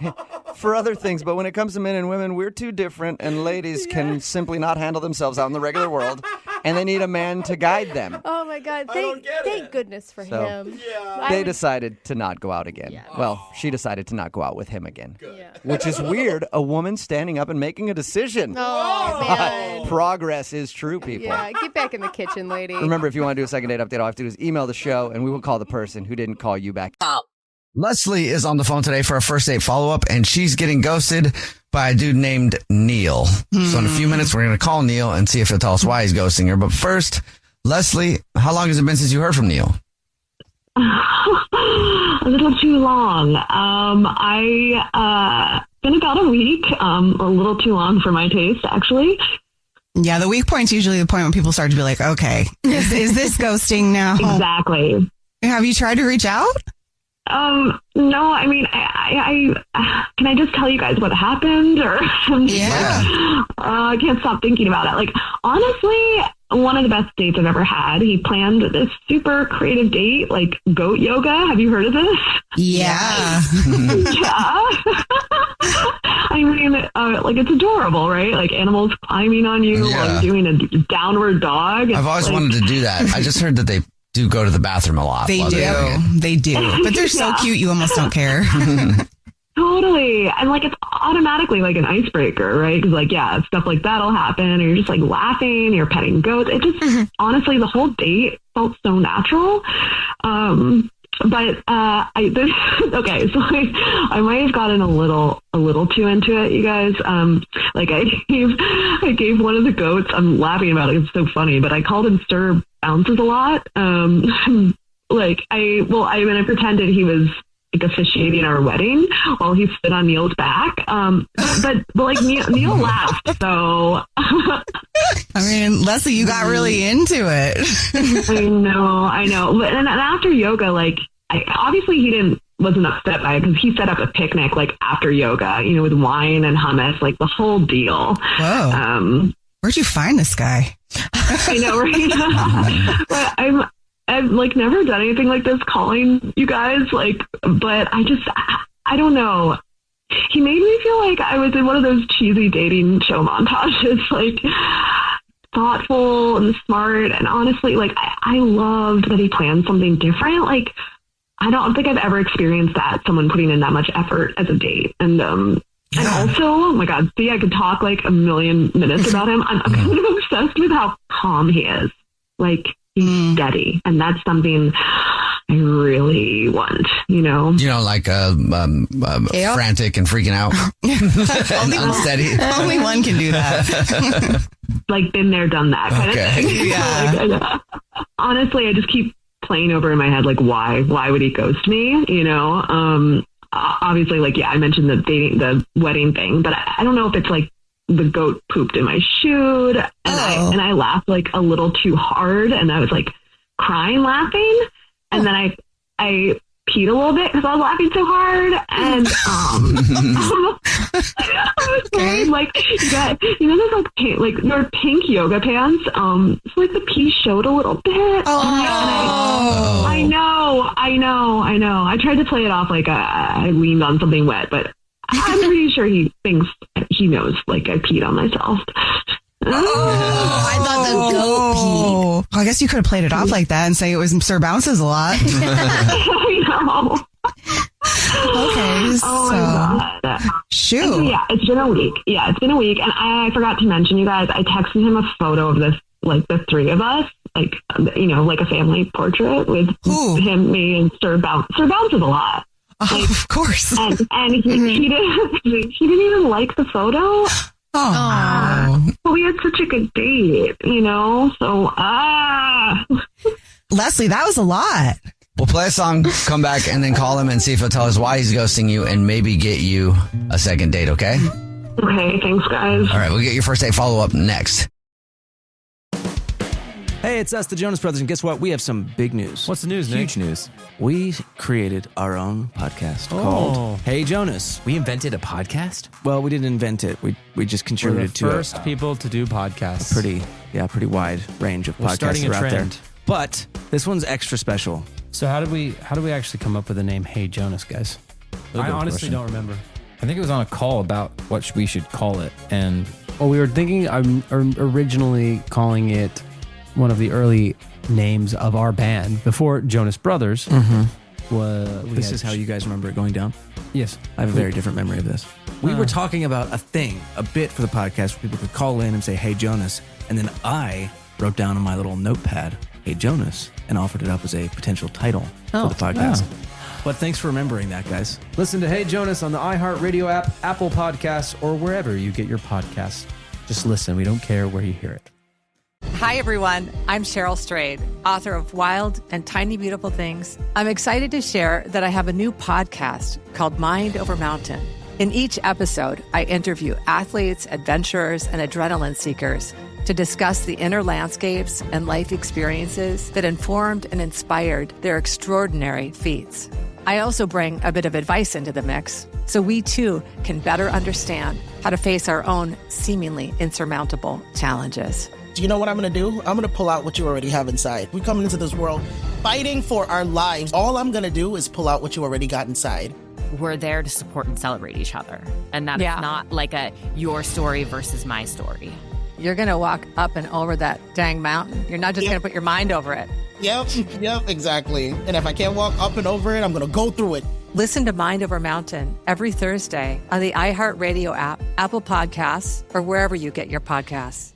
for other things, but when it comes to men and women, we're too different, and ladies can simply not handle themselves out in the regular world, and they need a man to guide them. Oh, my God. Thank goodness for him. Yeah. They decided to not go out again. Yeah. Well, she decided to not go out with him again. Yeah. Which is weird. A woman standing up and making a decision. Oh, man. Progress is true, people. Yeah, get back in the kitchen, lady. Remember, if you want to do a second date update, all I have to do is email the show, and we will call the person who didn't call you back. Leslie is on the phone today for a first date follow-up, and she's getting ghosted by a dude named Neil. So in a few minutes, we're going to call Neil and see if he'll tell us why he's ghosting her. But first, Leslie, how long has it been since you heard from Neil? A little too long. Been about a week, a little too long for my taste, actually. Yeah, the weak point's usually the point when people start to be like, okay, is this ghosting now? Exactly. Have you tried to reach out? No, I mean, I can I just tell you guys what happened? Or I can't stop thinking about it. Like, honestly, one of the best dates I've ever had. He planned this super creative date, like goat yoga. Have you heard of this? Yeah. Yeah. I mean, like, it's adorable, right? Like animals climbing on you while you're doing a downward dog. I've always wanted to do that. I just heard that they do go to the bathroom a lot. They do. But they're so cute, you almost don't care. Totally. And like, it's automatically like an icebreaker, right? Because like, yeah, stuff like that'll happen. And you're just like laughing, you're petting goats. It just, honestly, the whole date felt so natural. Okay, so I might have gotten a little too into it, you guys. Like I gave one of the goats, I'm laughing about it, it's so funny, but I called him Sir Bounces a lot. Like I pretended he was like officiating our wedding while he stood on Neil's back. But like Neil laughed, so. I mean, Leslie, you got really into it. I know. But and after yoga, like, obviously he wasn't upset by it because he set up a picnic like after yoga, you know, with wine and hummus, like the whole deal. Whoa. Where'd you find this guy? I know, right? But I've like never done anything like this, calling you guys, like, but I don't know. He made me feel like I was in one of those cheesy dating show montages, like thoughtful and smart. And honestly, like, I loved that he planned something different. Like, I don't think I've ever experienced that, someone putting in that much effort as a date. And also, oh my God, see, I could talk like a million minutes about him. I'm kind of obsessed with how calm he is. Like, he's steady. And that's something I really want, you know? You know, like frantic and freaking out. And unsteady. Only one can do that. Like, been there, done that kind of thing. Yeah. Like, honestly, I just keep playing over in my head, like, why would he ghost me? You know? Obviously, like, yeah, I mentioned the wedding thing, but I don't know if it's like the goat pooped in my shoe, and I laughed like a little too hard, and I was like crying laughing, and then I peed a little bit because I was laughing so hard, and I was wearing like, you know those like they're pink yoga pants, so like the pee showed a little bit. I know. I tried to play it off like I leaned on something wet, but I'm pretty sure he thinks he knows, like, I peed on myself. I thought the goat peed. Well, I guess you could have played it off like that and say it was Sir Bounces a lot. I know. Okay, shoot. Yeah, it's been a week. And I forgot to mention, you guys, I texted him a photo of this, like, the three of us, like, you know, like a family portrait with him, me, and Sir Bounces a lot. Like, of course. And he didn't even like the photo. But we had such a good date, you know? So, Leslie, that was a lot. We'll play a song, come back, and then call him and see if he'll tell us why he's ghosting you and maybe get you a second date, okay? Okay, thanks, guys. All right, we'll get your first date follow-up next. Hey, it's us, the Jonas Brothers, and guess what? We have some big news. What's the news, Huge news. We created our own podcast called Hey Jonas. We invented a podcast? Well, we didn't invent it. We just contributed to it. We're the first people to do podcasts. Pretty wide range of podcasts starting a are out there. trend. But this one's extra special. So how did we actually come up with the name Hey Jonas, guys? I honestly don't remember. I think it was on a call about what we should call it, and we were thinking originally calling it one of the early names of our band before Jonas Brothers. This is how you guys remember it going down? Yes. I have a very different memory of this. We were talking about a bit for the podcast where people could call in and say, Hey Jonas. And then I wrote down on my little notepad, Hey Jonas, and offered it up as a potential title for the podcast. But thanks for remembering that, guys. Listen to Hey Jonas on the iHeartRadio app, Apple Podcasts, or wherever you get your podcasts. Just listen. We don't care where you hear it. Hi, everyone. I'm Cheryl Strayed, author of Wild and Tiny Beautiful Things. I'm excited to share that I have a new podcast called Mind Over Mountain. In each episode, I interview athletes, adventurers, and adrenaline seekers to discuss the inner landscapes and life experiences that informed and inspired their extraordinary feats. I also bring a bit of advice into the mix so we too can better understand how to face our own seemingly insurmountable challenges. Do you know what I'm going to do? I'm going to pull out what you already have inside. We're coming into this world fighting for our lives. All I'm going to do is pull out what you already got inside. We're there to support and celebrate each other. And that's not like a your story versus my story. You're going to walk up and over that dang mountain. You're not just going to put your mind over it. Yep, exactly. And if I can't walk up and over it, I'm going to go through it. Listen to Mind Over Mountain every Thursday on the iHeartRadio app, Apple Podcasts, or wherever you get your podcasts.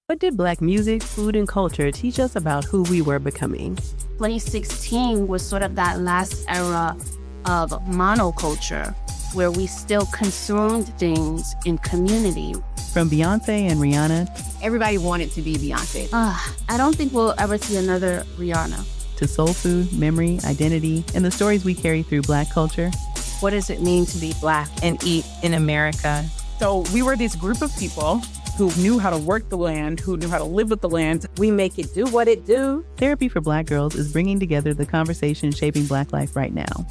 What did Black music, food, and culture teach us about who we were becoming? 2016 was sort of that last era of monoculture, where we still consumed things in community. From Beyonce and Rihanna. Everybody wanted to be Beyonce. I don't think we'll ever see another Rihanna. To soul food, memory, identity, and the stories we carry through Black culture. What does it mean to be Black and eat in America? So we were this group of people who knew how to work the land, who knew how to live with the land. We make it do what it do. Therapy for Black Girls is bringing together the conversation shaping Black life right now.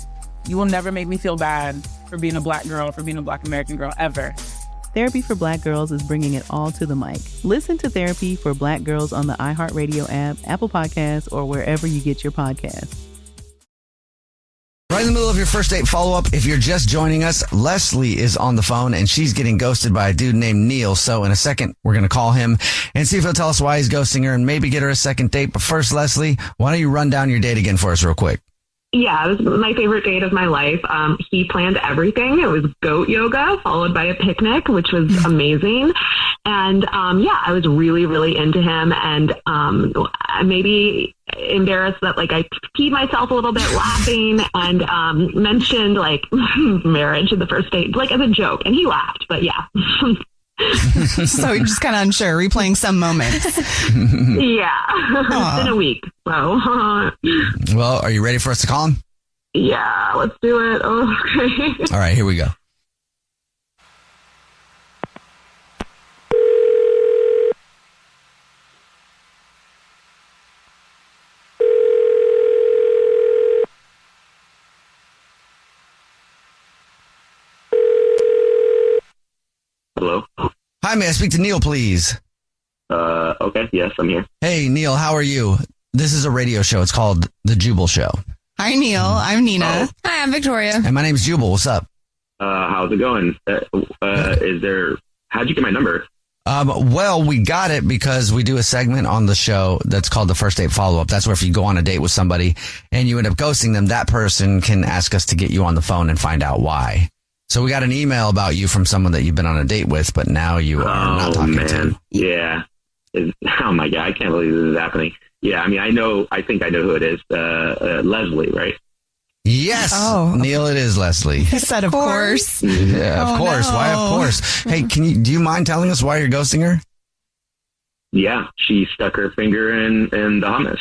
You will never make me feel bad for being a Black girl, for being a Black American girl, ever. Therapy for Black Girls is bringing it all to the mic. Listen to Therapy for Black Girls on the iHeartRadio app, Apple Podcasts, or wherever you get your podcasts. Right in the middle of your first date follow-up, if you're just joining us, Leslie is on the phone and she's getting ghosted by a dude named Neil. So in a second, we're going to call him and see if he'll tell us why he's ghosting her and maybe get her a second date. But first, Leslie, why don't you run down your date again for us real quick? Yeah, it was my favorite date of my life. He planned everything. It was goat yoga followed by a picnic, which was amazing. And I was really, really into him. And maybe embarrassed that I peed myself a little bit laughing and mentioned marriage in the first date, as a joke. And he laughed, but yeah. So you're just kind of unsure, replaying some moments. Yeah. It's been a week. So. Well, are you ready for us to call him? Yeah, let's do it. Okay. All right, here we go. Hello. Hi, may I speak to Neil, please? Okay. Yes, I'm here. Hey, Neil, how are you? This is a radio show. It's called The Jubal Show. Hi, Neil. I'm Nina. Oh. Hi, I'm Victoria. And my name's Jubal. What's up? How's it going? How'd you get my number? Well, we got it because we do a segment on the show that's called the First Date Follow-Up. That's where if you go on a date with somebody and you end up ghosting them, that person can ask us to get you on the phone and find out why. So we got an email about you from someone that you've been on a date with, but now you are not talking to. Yeah. Oh my God. I can't believe this is happening. Yeah. I mean, I think I know who it is. Leslie, right? Yes. Oh. Neil, it is Leslie. He said, of course. Yeah, of course. No. Why, of course? Hey, do you mind telling us why you're ghosting her? Yeah. She stuck her finger in the hummus.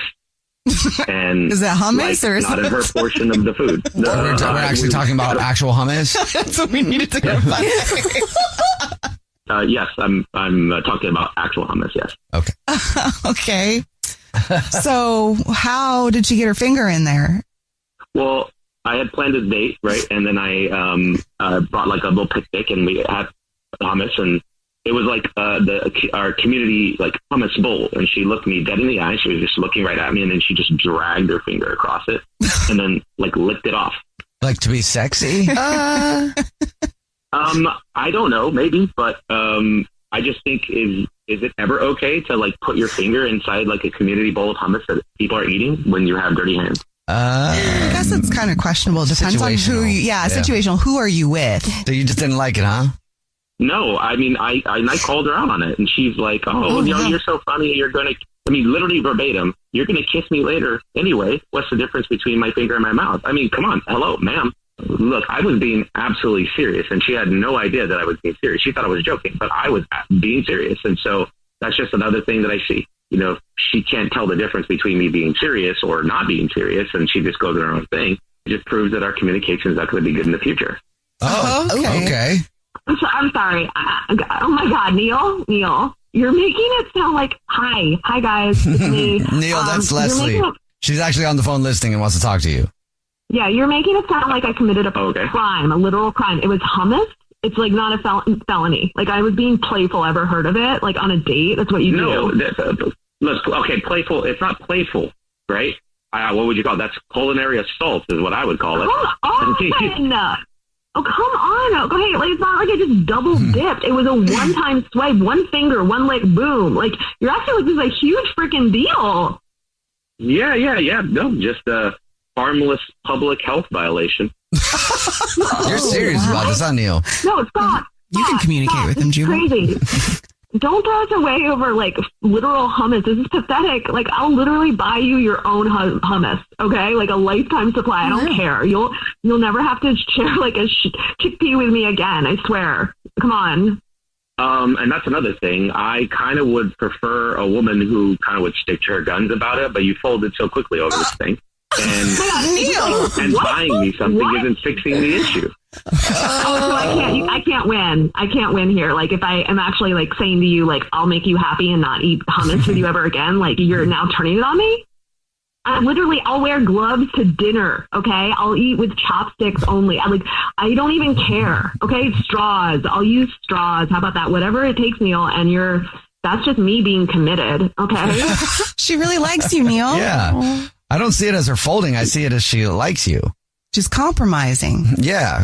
And is that hummus or is not in her portion of the food? We're actually talking about actual hummus. That's what we needed to clarify. Yes, I'm talking about actual hummus. Yes. Okay. Okay. So how did she get her finger in there? Well, I had planned a date, right, and then I brought a little picnic, and we had hummus, and it was our community hummus bowl, and she looked me dead in the eye. She was just looking right at me, and then she just dragged her finger across it, and then licked it off. To be sexy? I don't know, maybe, but I just think is it ever okay to put your finger inside a community bowl of hummus that people are eating when you have dirty hands? I guess it's kind of questionable. Depends on who. Situational. Who are you with? So you just didn't like it, huh? No, I mean, I called her out on it, and she's like, you're so funny. You're going to, literally verbatim, you're going to kiss me later anyway. What's the difference between my finger and my mouth? I mean, come on. Hello, ma'am. Look, I was being absolutely serious, and she had no idea that I was being serious. She thought I was joking, but I was being serious. And so that's just another thing that I see. she can't tell the difference between me being serious or not being serious, and she just goes in her own thing. It just proves that our communication is not going to be good in the future. Oh, okay. I'm sorry. Oh my God, Neil, you're making it sound like, hi guys, it's me. Neil, that's Leslie. She's actually on the phone listening and wants to talk to you. Yeah, you're making it sound like I committed a crime, a literal crime. It was hummus. It's like not a felony. Like I was being playful. Ever heard of it? Like on a date? That's what you do. Look, okay, playful. It's not playful, right? What would you call it? That's culinary assault is what I would call it. Come on. Oh, come on. Okay, like it's not like I just double dipped. It was a one-time swipe, one finger, one leg, boom. Like you're acting like this is a huge freaking deal. Yeah. No, just a harmless public health violation. You're serious about this, huh, Neil? No, stop. You can communicate with him, Jubal. Crazy. Don't throw us away over like literal hummus. This is pathetic. Like I'll literally buy you your own hummus. Okay, like a lifetime supply. I don't care. You'll never have to share like a chickpea with me again. I swear. Come on. And that's another thing. I kind of would prefer a woman who kind of would stick to her guns about it, but you folded so quickly over this thing. And buying me something isn't fixing the issue. So I can't win. I can't win here. Like if I am actually like saying to you, like, I'll make you happy and not eat hummus with you ever again, like you're now turning it on me. I'll wear gloves to dinner. Okay. I'll eat with chopsticks only. I don't even care. Okay. Straws. I'll use straws. How about that? Whatever it takes, Neil. And that's just me being committed. Okay. She really likes you, Neil. Yeah. I don't see it as her folding. I see it as she likes you. She's compromising. Yeah.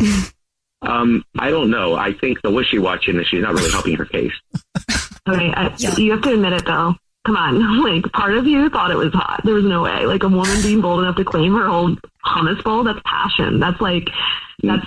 I don't know. I think the wishy-washy is she's not really helping her case. Okay, you have to admit it though. Come on, like part of you thought it was hot. There was no way. Like a woman being bold enough to claim her whole hummus bowl. That's passion. That's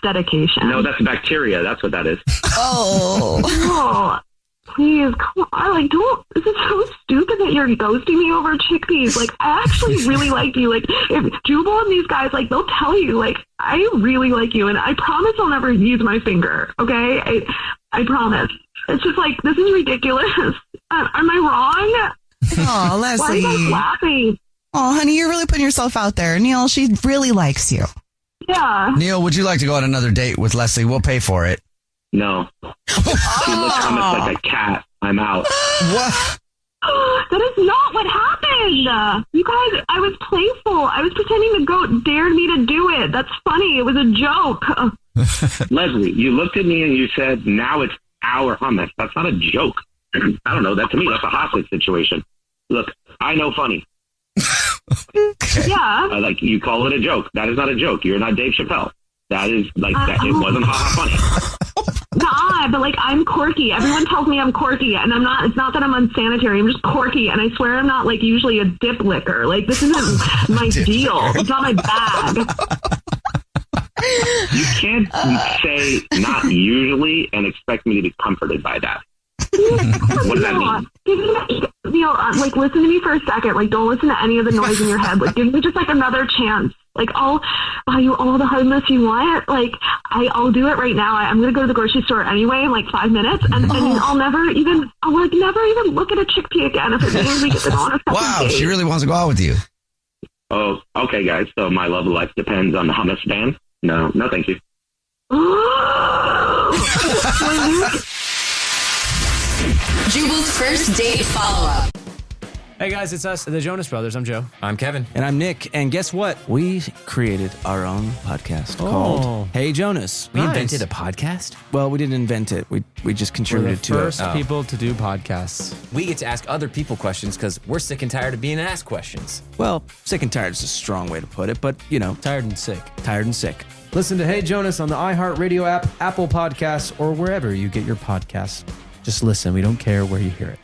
dedication. No, that's bacteria. That's what that is. Oh. Please, come on. Like, this is so stupid that you're ghosting me over chickpeas. Like, I actually really like you. Like, if Jubal and these guys, like, they'll tell you, like, I really like you. And I promise I'll never use my finger. Okay? I promise. It's just like, this is ridiculous. Am I wrong? Oh, Leslie. Why are you guys laughing? Oh, honey, you're really putting yourself out there. Neil, she really likes you. Yeah. Neil, would you like to go on another date with Leslie? We'll pay for it. No. She looks hummus like a cat. I'm out. What? That is not what happened. You guys, I was playful. I was pretending the goat dared me to do it. That's funny. It was a joke. Leslie, you looked at me and you said, now it's our hummus. That's not a joke. I don't know. That to me, that's a hostage situation. Look, I know funny. Yeah. Like you call it a joke. That is not a joke. You're not Dave Chappelle. That is like that. It wasn't funny. Nah, but like I'm quirky. Everyone tells me I'm quirky, and I'm not. It's not that I'm unsanitary. I'm just quirky, and I swear I'm not like usually a dip licker. Like this isn't my deal. It's not my bag. You can't say not usually and expect me to be comforted by that. What does that mean? Neil, like listen to me for a second. Like don't listen to any of the noise in your head. Like give me just like another chance. Like I'll buy you all the hummus you want. Like I'll do it right now. I'm gonna go to the grocery store anyway in like 5 minutes, and I'll never even look at a chickpea again if it means we get to go on a second Wow, date. she really wants to go out with you. Oh, okay, guys. So my love of life depends on the hummus ban? No, thank you. Jubal's first date follow-up. Hey guys, it's us, the Jonas Brothers. I'm Joe. I'm Kevin. And I'm Nick. And guess what? We created our own podcast called Hey Jonas. We invented a podcast? Well, we didn't invent it. We just contributed to it. We're the first people to do podcasts. We get to ask other people questions because we're sick and tired of being asked questions. Well, sick and tired is a strong way to put it, but you know. Tired and sick. Tired and sick. Listen to Hey Jonas on the iHeartRadio app, Apple Podcasts, or wherever you get your podcasts. Just listen. We don't care where you hear it.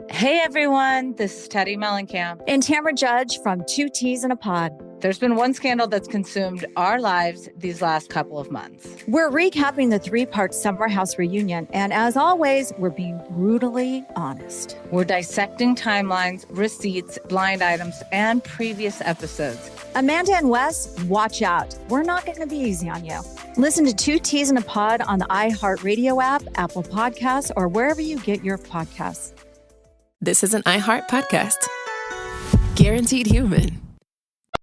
Hey everyone, this is Teddy Mellencamp and Tamara Judge from Two Teas in a Pod. There's been one scandal that's consumed our lives these last couple of months. We're recapping the 3-part Summer House reunion, and as always, we're being brutally honest. We're dissecting timelines, receipts, blind items, and previous episodes. Amanda and Wes, watch out. We're not going to be easy on you. Listen to Two Teas in a Pod on the iHeartRadio app, Apple Podcasts, or wherever you get your podcasts. This is an iHeart podcast. Guaranteed human.